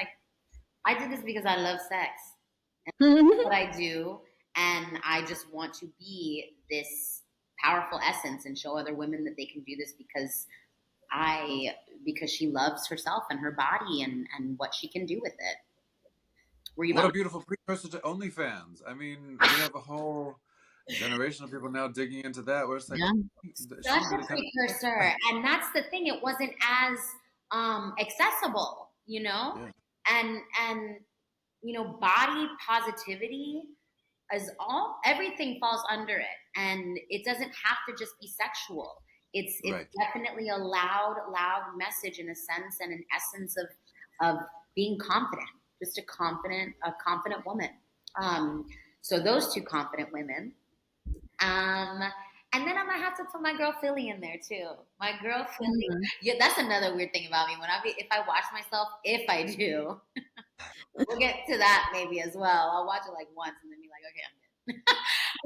I did this because I love sex. And that's what I do. And I just want to be this powerful essence and show other women that they can do this because she loves herself and her body and what she can do with it. What a beautiful precursor to OnlyFans. I mean, we have a whole generation of people now digging into that where it's such a precursor. And that's the thing. It wasn't as accessible, Yeah. And body positivity is everything falls under it. And it doesn't have to just be sexual. It's right. Definitely a loud message in a sense and an essence of being confident, just a confident woman. So those two confident women. And then I'm gonna have to put my girl Philly in there too. My girl Philly. Mm-hmm. Yeah, that's another weird thing about me. If I watch myself, if I do, we'll get to that maybe as well. I'll watch it once and then be okay,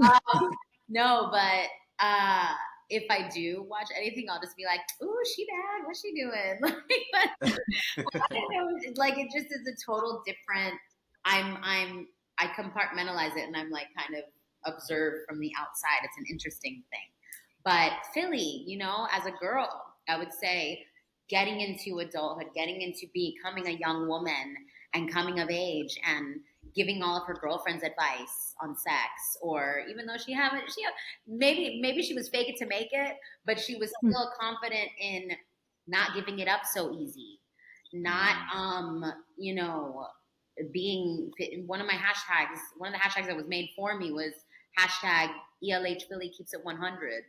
I'm good. No, but if I do watch anything, I'll just be ooh, she bad. What's she doing? I don't know. It just is a total different. I compartmentalize it and I'm kind of observe from the outside. It's an interesting thing. But Philly, as a girl, I would say getting into adulthood, getting into becoming a young woman and coming of age and giving all of her girlfriends advice on sex, or even though maybe she was fake it to make it, but she was still confident in not giving it up so easy, not being one of the hashtags that was made for me was hashtag ELH Philly keeps it 100.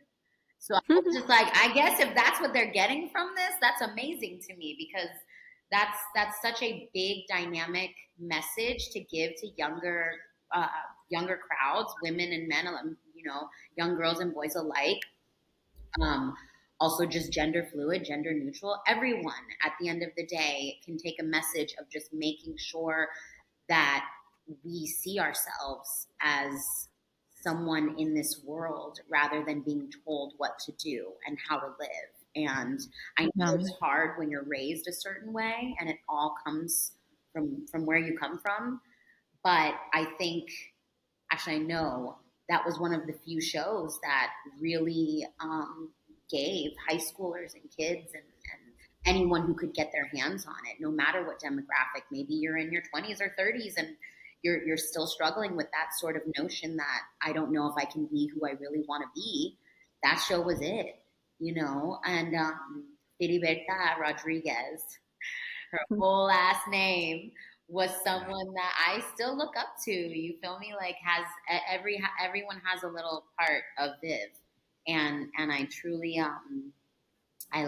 So I was just like, I guess if that's what they're getting from this, that's amazing to me, because that's such a big dynamic message to give to younger crowds, women and men, young girls and boys alike. Also just gender fluid, gender neutral. Everyone at the end of the day can take a message of just making sure that we see ourselves as someone in this world rather than being told what to do and how to live. And I know it's hard when you're raised a certain way, and it all comes from where you come from. But I think, actually, I know that was one of the few shows that really gave high schoolers and kids and anyone who could get their hands on it, no matter what demographic. Maybe you're in your 20s or 30s and you're still struggling with that sort of notion that I don't know if I can be who I really want to be. That show was it, and Filiberta Rodriguez, her whole last name, was someone that I still look up to. You feel me? Like everyone has a little part of Viv, and I truly I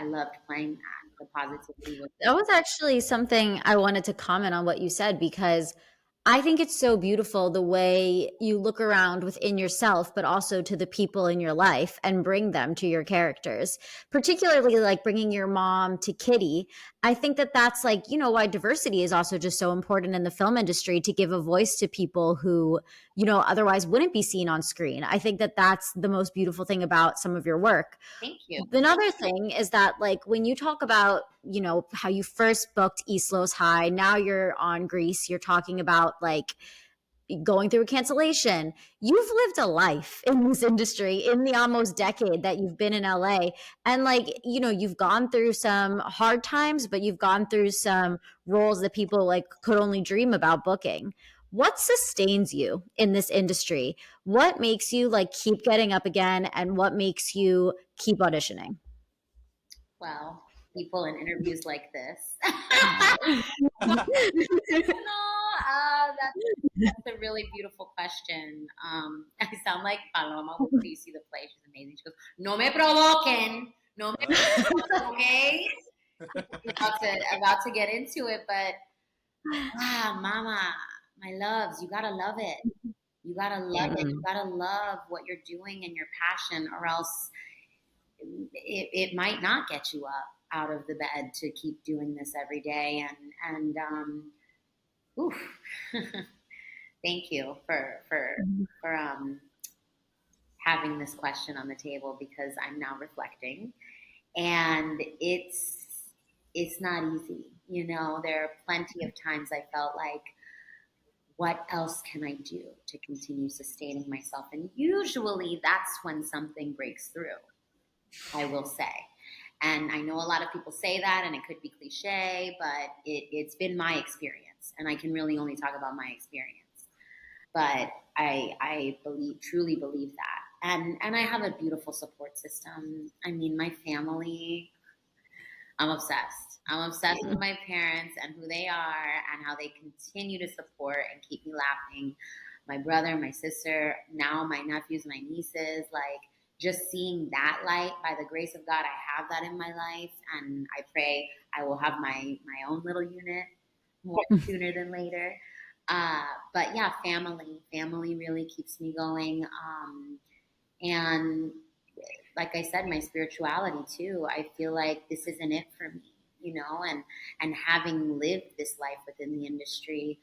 loved playing that. The positivity was That was actually something I wanted to comment on what you said, because I think it's so beautiful the way you look around within yourself, but also to the people in your life and bring them to your characters, particularly like bringing your mom to Kitty. I think that that's like, why diversity is also just so important in the film industry, to give a voice to people who, otherwise wouldn't be seen on screen. I think that that's the most beautiful thing about some of your work. Thank you. Another thing is that, like, when you talk about, how you first booked East Los High, now you're on Grease, you're talking about like going through a cancellation. You've lived a life in this industry in the almost decade that you've been in LA. And like, you've gone through some hard times, but you've gone through some roles that people like could only dream about booking. What sustains you in this industry? What makes you like keep getting up again, and what makes you keep auditioning? Well, people in interviews like this. That's a really beautiful question. I sound like Paloma when you see the play. She's amazing. She goes, "No me provoquen, no me provoquen," okay? About to get into it, but mama, my loves, you gotta love it. You gotta love it. You gotta love what you're doing and your passion, or else it might not get you up out of the bed to keep doing this every day. And oof. Thank you for having this question on the table, because I'm now reflecting, and it's not easy. There are plenty of times I felt like, what else can I do to continue sustaining myself? And usually that's when something breaks through, I will say. And I know a lot of people say that, and it could be cliche, but it's been my experience, and I can really only talk about my experience. But I truly believe that. And I have a beautiful support system. I mean, my family, I'm obsessed. I'm obsessed with my parents and who they are and how they continue to support and keep me laughing. My brother, my sister, now my nephews, my nieces, like, just seeing that light, by the grace of God, I have that in my life. And I pray I will have my own little unit more sooner than later. But yeah, family really keeps me going. And like I said, my spirituality too. I feel like this isn't it for me, and having lived this life within the industry,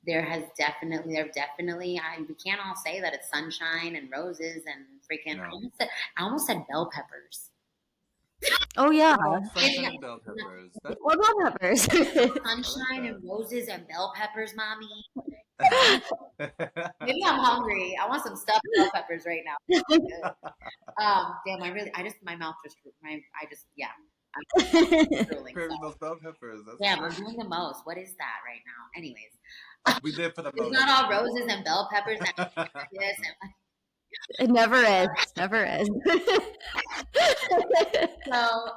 we can't all say that it's sunshine and roses and freaking, no. I almost said bell peppers. Oh yeah. Sunshine and bell peppers. What bell peppers? Sunshine and roses and bell peppers, mommy. Maybe I'm hungry. I want some stuffed bell peppers right now. Damn, my mouth just, yeah. I'm drooling. Craving So. those bell peppers. That's Yeah, great. we're doing the most. What is that right now? Anyways, We live for the it's most. not all roses and bell peppers and this and It never is. Never is. so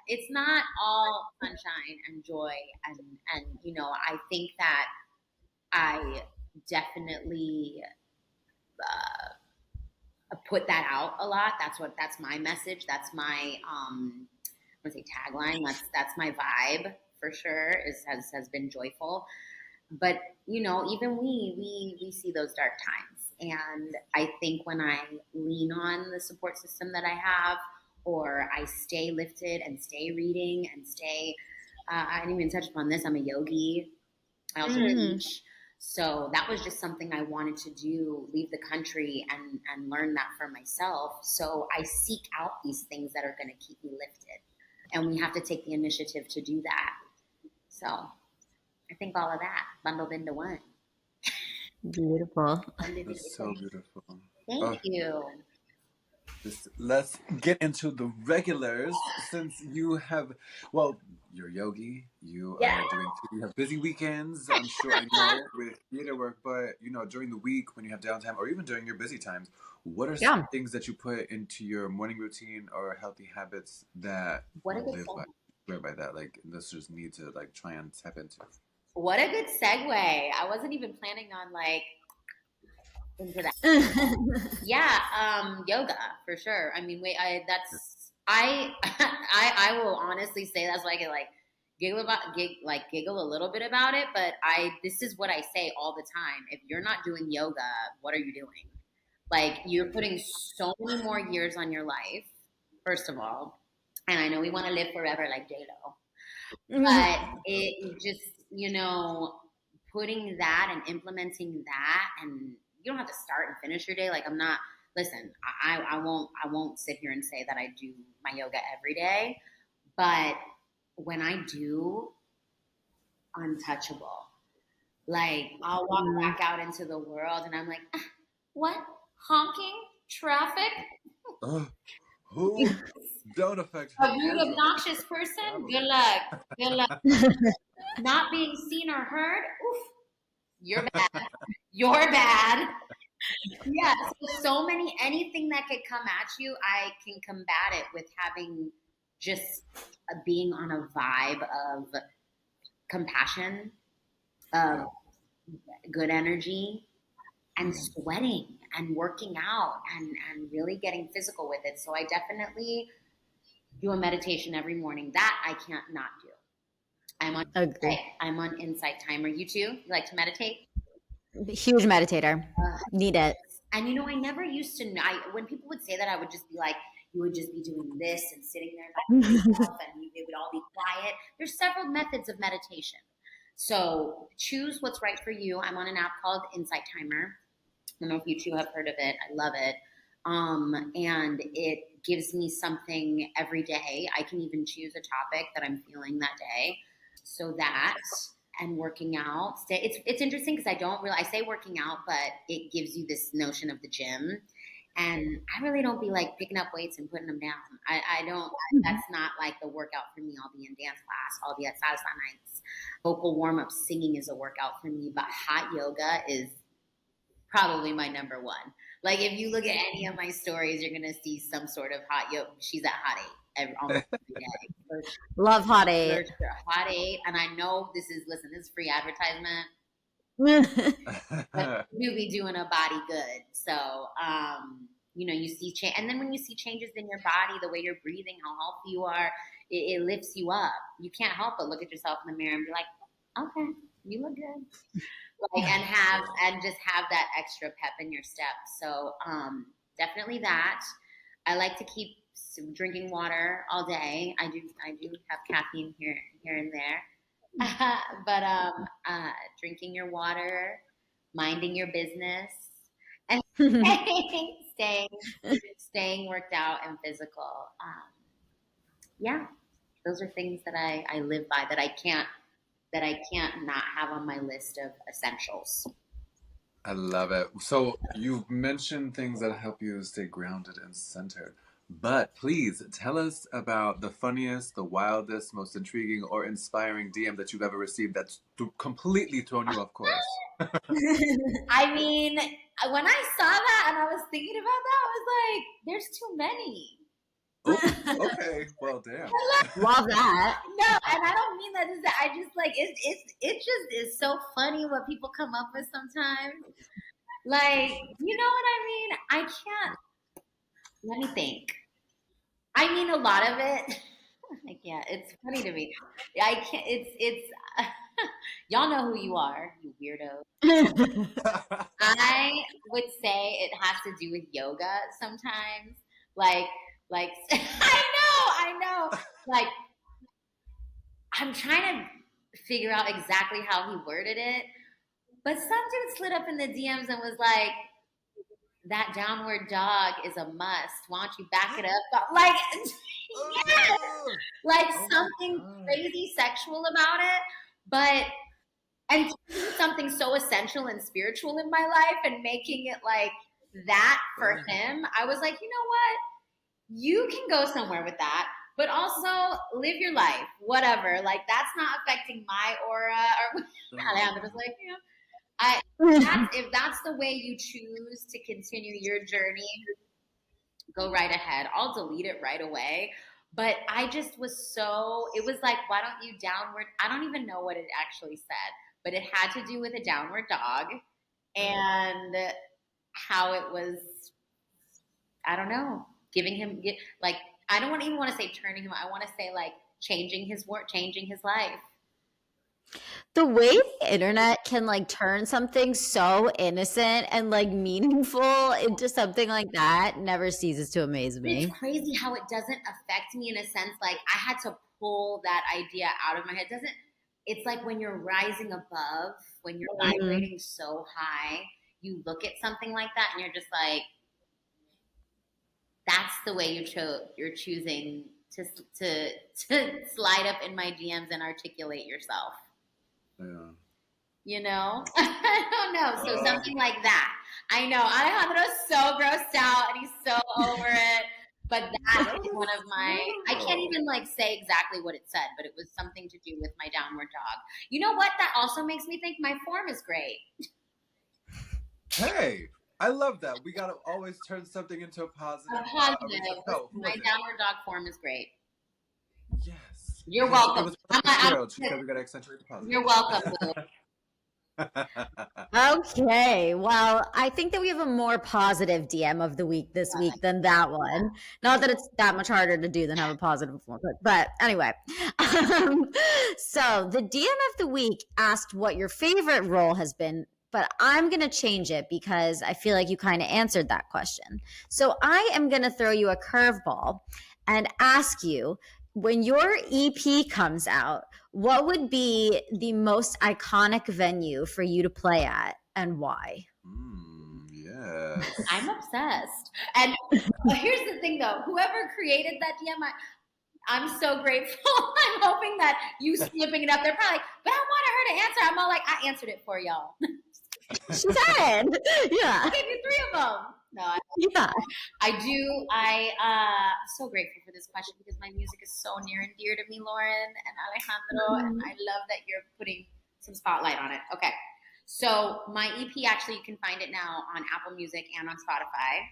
it's not all sunshine and joy and I think that I definitely put that out a lot. That's my message. That's my I'm gonna say tagline. That's my vibe for sure. Has been joyful. But even we see those dark times, and I think when I lean on the support system that I have, or I stay lifted and stay reading and stay. I didn't even touch upon this. I'm a yogi. I also teach. So that was just something I wanted to do, leave the country and learn that for myself. So I seek out these things that are going to keep me lifted. And we have to take the initiative to do that. So I think all of that bundled into one. Beautiful. That's so beautiful. Thank you. Let's get into the regulars. Since you have, well, you're yogi. You are doing. You have busy weekends. I'm sure I know with theater work, but during the week when you have downtime, or even during your busy times, what are some things that you put into your morning routine or healthy habits that you live by? Swear by that, like listeners need to try and tap into. What a good segue! I wasn't even planning on into that. Yoga for sure. I mean, I will honestly say that's why I get giggle a little bit about it, but this is what I say all the time. If you're not doing yoga, what are you doing? Like, you're putting so many more years on your life, first of all. And I know we want to live forever like J-Lo. But it just, putting that and implementing that, and you don't have to start and finish your day. Listen, I won't sit here and say that I do my yoga every day, but when I do, untouchable. I'll walk back out into the world and I'm like, what? Honking? Traffic? Who? Don't affect a rude, obnoxious person? Good luck. Good luck. Not being seen or heard? Oof. You're bad. You're bad. Yeah. So many, anything that could come at you, I can combat it with having just being on a vibe of compassion, of good energy, and sweating and working out and really getting physical with it. So I definitely do a meditation every morning. That I can't not do. I'm on Insight Timer. You too? You like to meditate? Huge meditator. Need it. And I never used to know. When people would say that, I would just be like, you would just be doing this and sitting there by yourself and it would all be quiet. There's several methods of meditation. So choose what's right for you. I'm on an app called Insight Timer. I don't know if you two have heard of it. I love it. And it gives me something every day. I can even choose a topic that I'm feeling that day. So that and working out. It's interesting because I say working out, but it gives you this notion of the gym. And I really don't be picking up weights and putting them down. I don't, that's not the workout for me. I'll be in dance class. I'll be at salsa nights. Vocal warm-up singing is a workout for me, but hot yoga is probably my number one. If you look at any of my stories, you're going to see some sort of hot yoga. She's at hot 8 almost every day. Love hot 8. Hot 8. And I know this is free advertisement. But you'll be doing a body good. So, you see change. And then when you see changes in your body, the way you're breathing, how healthy you are, it lifts you up. You can't help but look at yourself in the mirror and be like, okay, you look good. And just have that extra pep in your step. So definitely that. I like to keep drinking water all day. I do have caffeine here and there. But drinking your water, minding your business, and staying worked out and physical. Those are things that I live by that I can't not have on my list of essentials. I love it. So you've mentioned things that help you stay grounded and centered. But please tell us about the funniest, the wildest, most intriguing, or inspiring DM that you've ever received that's completely thrown you off course. I mean, when I saw that and I was thinking about that, I was like, there's too many. Oh, okay. Well, damn. Love that. No, and I don't mean that. I just like it just is so funny what people come up with sometimes. Like, you know what I mean? I can't. Let me think. I mean, a lot of it. I can't. It's funny to me. I can't. It's. Y'all know who you are, you weirdo. I would say it has to do with yoga sometimes. Like I know. Like I'm trying to figure out exactly how he worded it, but some dude slid up in the DMs and was like, "That downward dog is a must. Why don't you back it up?" Like, yes, like something crazy sexual about it, but and something so essential and spiritual in my life and making it like that for him. I was like, you know what? You can go somewhere with that, but also live your life, whatever. Like that's not affecting my aura or Alejandro was like, you know, if that's the way you choose to continue your journey, go right ahead. I'll delete it right away. But I just was so, it was like, why don't you downward? I don't even know what it actually said, but it had to do with a downward dog and how it was, I don't know, giving him, like, I don't even want to say turning him, I want to say like changing his work, changing his life. The way the internet can like turn something so innocent and like meaningful into something like that never ceases to amaze me. It's crazy how it doesn't affect me in a sense. Like I had to pull that idea out of my head. It's like when you're rising above, when you're vibrating so high, you look at something like that and you're just like, that's the way you're choosing to slide up in my DMs and articulate yourself. Yeah. You know? I don't know. So something like that. I know. Alejandro's so grossed out and he's so over it. But that is one of my, I can't even like say exactly what it said, but it was something to do with my downward dog. You know what? That also makes me think my form is great. Hey, I love that. We gotta always turn something into a positive. My downward dog form is great. Yes. You're welcome. She said we gotta accentuate the positive. You're welcome. Okay, well, I think that we have a more positive DM of the week this week than that one. Not that it's that much harder to do than have a positive one, but anyway. So the DM of the week asked what your favorite role has been, but I'm going to change it because I feel like you kind of answered that question. So I am going to throw you a curveball and ask you, when your EP comes out, what would be the most iconic venue for you to play at and why? Yes. I'm obsessed. And here's the thing though, whoever created that DM, I'm so grateful. I'm hoping that you slipping it up. They're probably like, but I wanted her to answer. I'm all like, I answered it for y'all. She said, yeah. I gave you 3 of them. No, I do. So grateful for this question because my music is so near and dear to me, Lauren and Alejandro, and I love that you're putting some spotlight on it. Okay. So my EP, actually, you can find it now on Apple Music and on Spotify.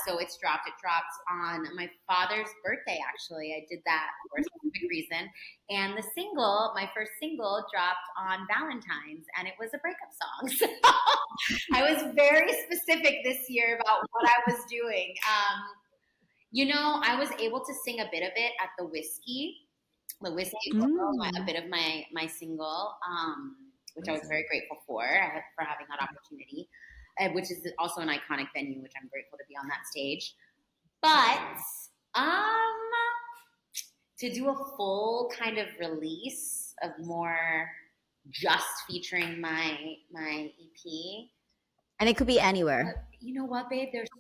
So it's dropped. It dropped on my father's birthday, actually. I did that for a specific reason. And the single, my first single, dropped on Valentine's, and it was a breakup song. So I was very specific this year about what I was doing. You know, I was able to sing a bit of it at the Whiskey, a bit of my single. Which I was very grateful for having that opportunity, which is also an iconic venue, which I'm grateful to be on that stage. But to do a full kind of release of more just featuring my EP, and it could be anywhere. You know what, babe? There's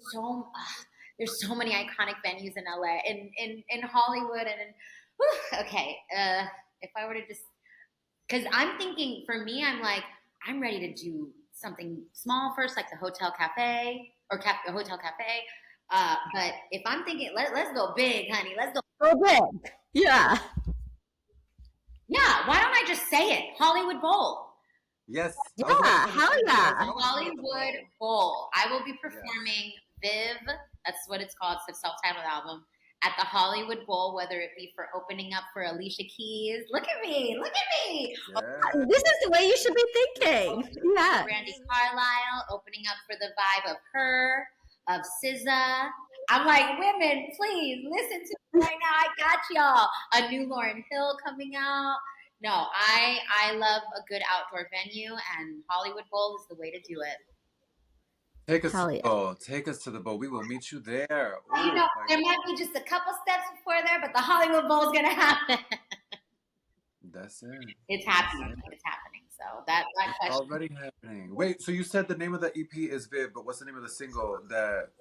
so many iconic venues in LA, in Hollywood, and okay. If I were to just. Because I'm thinking, for me, I'm like, I'm ready to do something small first, like the Hotel Cafe, But if I'm thinking, let's go big, honey. Let's go. Go big. Yeah. Yeah, why don't I just say it? Hollywood Bowl. Yes. Yeah, hell yeah. Hollywood Bowl. I will be performing Viv, that's what it's called, it's a self-titled album, at the Hollywood Bowl, whether it be for opening up for Alicia Keys. Look at me. Yeah. This is the way you should be thinking. Yeah. Brandy Carlisle, opening up for the vibe of her, of SZA. I'm like, women, please listen to me right now. I got y'all. A new Lauryn Hill coming out. No, I love a good outdoor venue, and Hollywood Bowl is the way to do it. Take us Hell to yeah. the bowl. Take us to the bowl. We will meet you there. Well, you know, there might be just a couple steps before there, but the Hollywood Bowl is gonna happen. That's it. It's happening. It's happening. So that It's question. already happening. Wait, so you said the name of the EP is Viv, but what's the name of the single that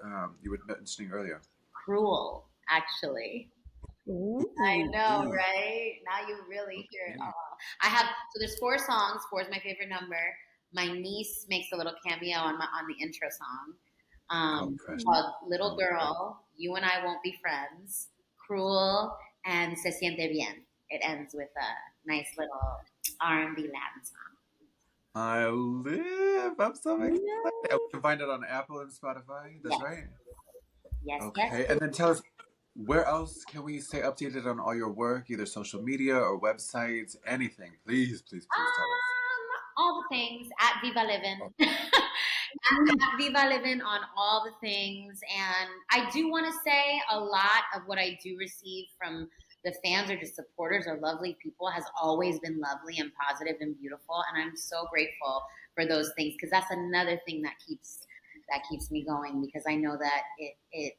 you were mentioning earlier? Cruel, actually. I know, right? Now you really hear it all. I have so there's 4 songs. 4 is my favorite number. My niece makes a little cameo on the intro song. Called Little Girl, You and I Won't Be Friends, Cruel, and Se Siente Bien. It ends with a nice little R&B Latin song. I live. I'm so excited. And we can find it on Apple and Spotify. That's right. Yes. Okay. Yes. And then tell us, where else can we stay updated on all your work, either social media or websites, anything? Please tell us. All the things at Viva Livin. At Viva Livin on all the things. And I do want to say a lot of what I do receive from the fans or just supporters or lovely people has always been lovely and positive and beautiful. And I'm so grateful for those things, because that's another thing that keeps me going, because I know that it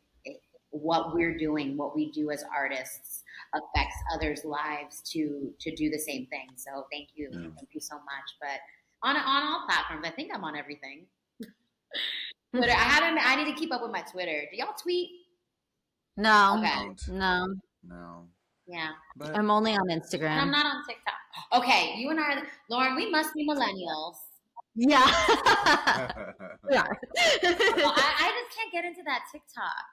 what we're doing, what we do as artists, affects others' lives to do the same thing. So thank you so much. But on all platforms, I think I'm on everything. Twitter, I need to keep up with my Twitter. Do y'all tweet? No. Okay. No. Yeah. But I'm only on And Instagram. I'm not on TikTok. Okay, you and I, Lauren, we must be millennials. Yeah. Yeah. Well, I just can't get into that TikTok.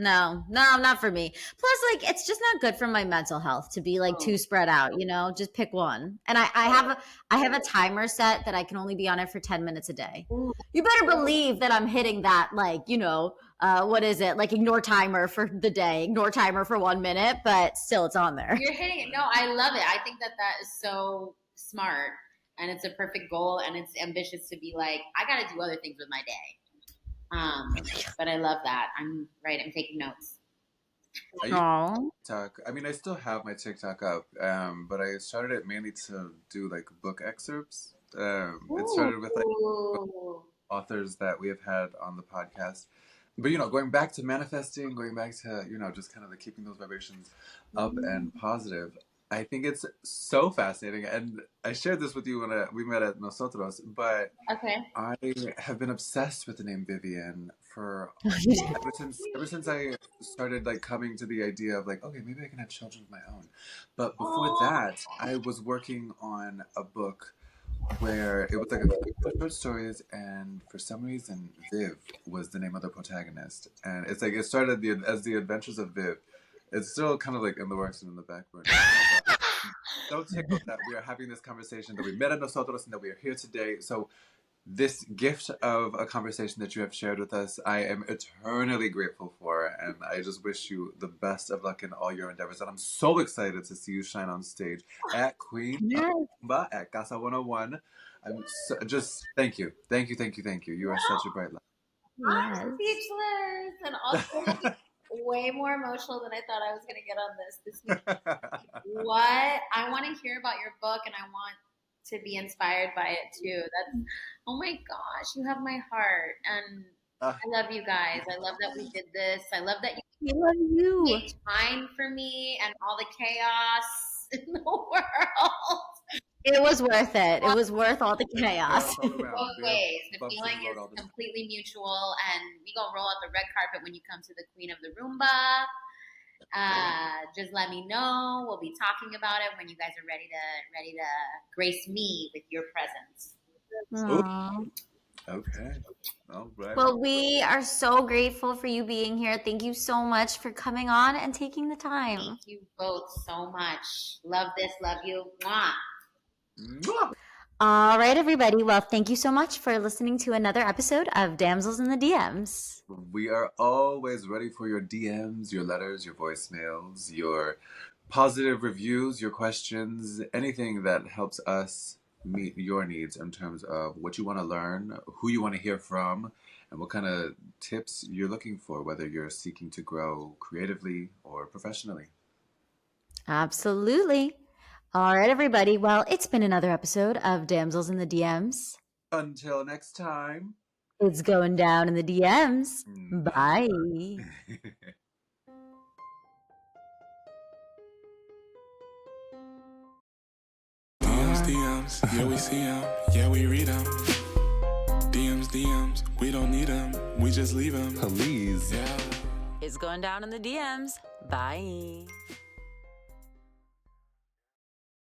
No, not for me. Plus, like, it's just not good for my mental health to be like too spread out, you know, just pick one. And I have a timer set that I can only be on it for 10 minutes a day. Ooh. You better believe that I'm hitting that, like, you know, what is it? Like, ignore timer for the day, ignore timer for 1 minute, but still it's on there. You're hitting it. No, I love it. I think that is so smart, and it's a perfect goal, and it's ambitious to be like, I got to do other things with my day. But I love that. I'm taking notes. TikTok. I mean, I still have my TikTok up, but I started it mainly to do like book excerpts. It started with like authors that we have had on the podcast. But, you know, going back to manifesting, going back to, you know, just kind of like keeping those vibrations up and positive. I think it's so fascinating. And I shared this with you when we met at Nosotros, but I have been obsessed with the name Vivian for ever since I started like coming to the idea of like, okay, maybe I can have children of my own. But before that, I was working on a book where it was like a short stories, and for some reason Viv was the name of the protagonist, and it's like it started as the Adventures of Viv. It's still kind of like in the works and in the back burner. So tickled that we are having this conversation, that we met at Nosotros, and that we are here today. So this gift of a conversation that you have shared with us, I am eternally grateful for, and I just wish you the best of luck in all your endeavors. And I'm so excited to see you shine on stage at Queen Rumba at Casa 101. I'm just thank you. You are such a bright light. I'm speechless, and also way more emotional than I thought I was going to get on this week. What? I want to hear about your book, and I want to be inspired by it too. That's, oh my gosh, you have my heart, and I love you guys. I love that we did this. I love that you made time for me and all the chaos in the world. It was worth it. It was worth all the chaos. Both ways. The feeling is completely mutual, and we gonna roll out the red carpet when you come to the Queen of the Rumba. Just let me know. We'll be talking about it when you guys are ready to grace me with your presence. Okay. All right. Well, we are so grateful for you being here. Thank you so much for coming on and taking the time. Thank you both so much. Love this. Love you. Mwah. Mwah! All right, everybody. Well, thank you so much for listening to another episode of Damsels in the DMs. We are always ready for your DMs, your letters, your voicemails, your positive reviews, your questions, anything that helps us meet your needs in terms of what you want to learn, who you want to hear from, and what kind of tips you're looking for, whether you're seeking to grow creatively or professionally. Absolutely. All right, everybody. Well, it's been another episode of Damsels in the DMs. Until next time. It's going down in the DMs. Bye. DMs, yeah, we see them, yeah, we read them. DMs, we don't need them, we just leave them. Please. Yeah. It's going down in the DMs. Bye.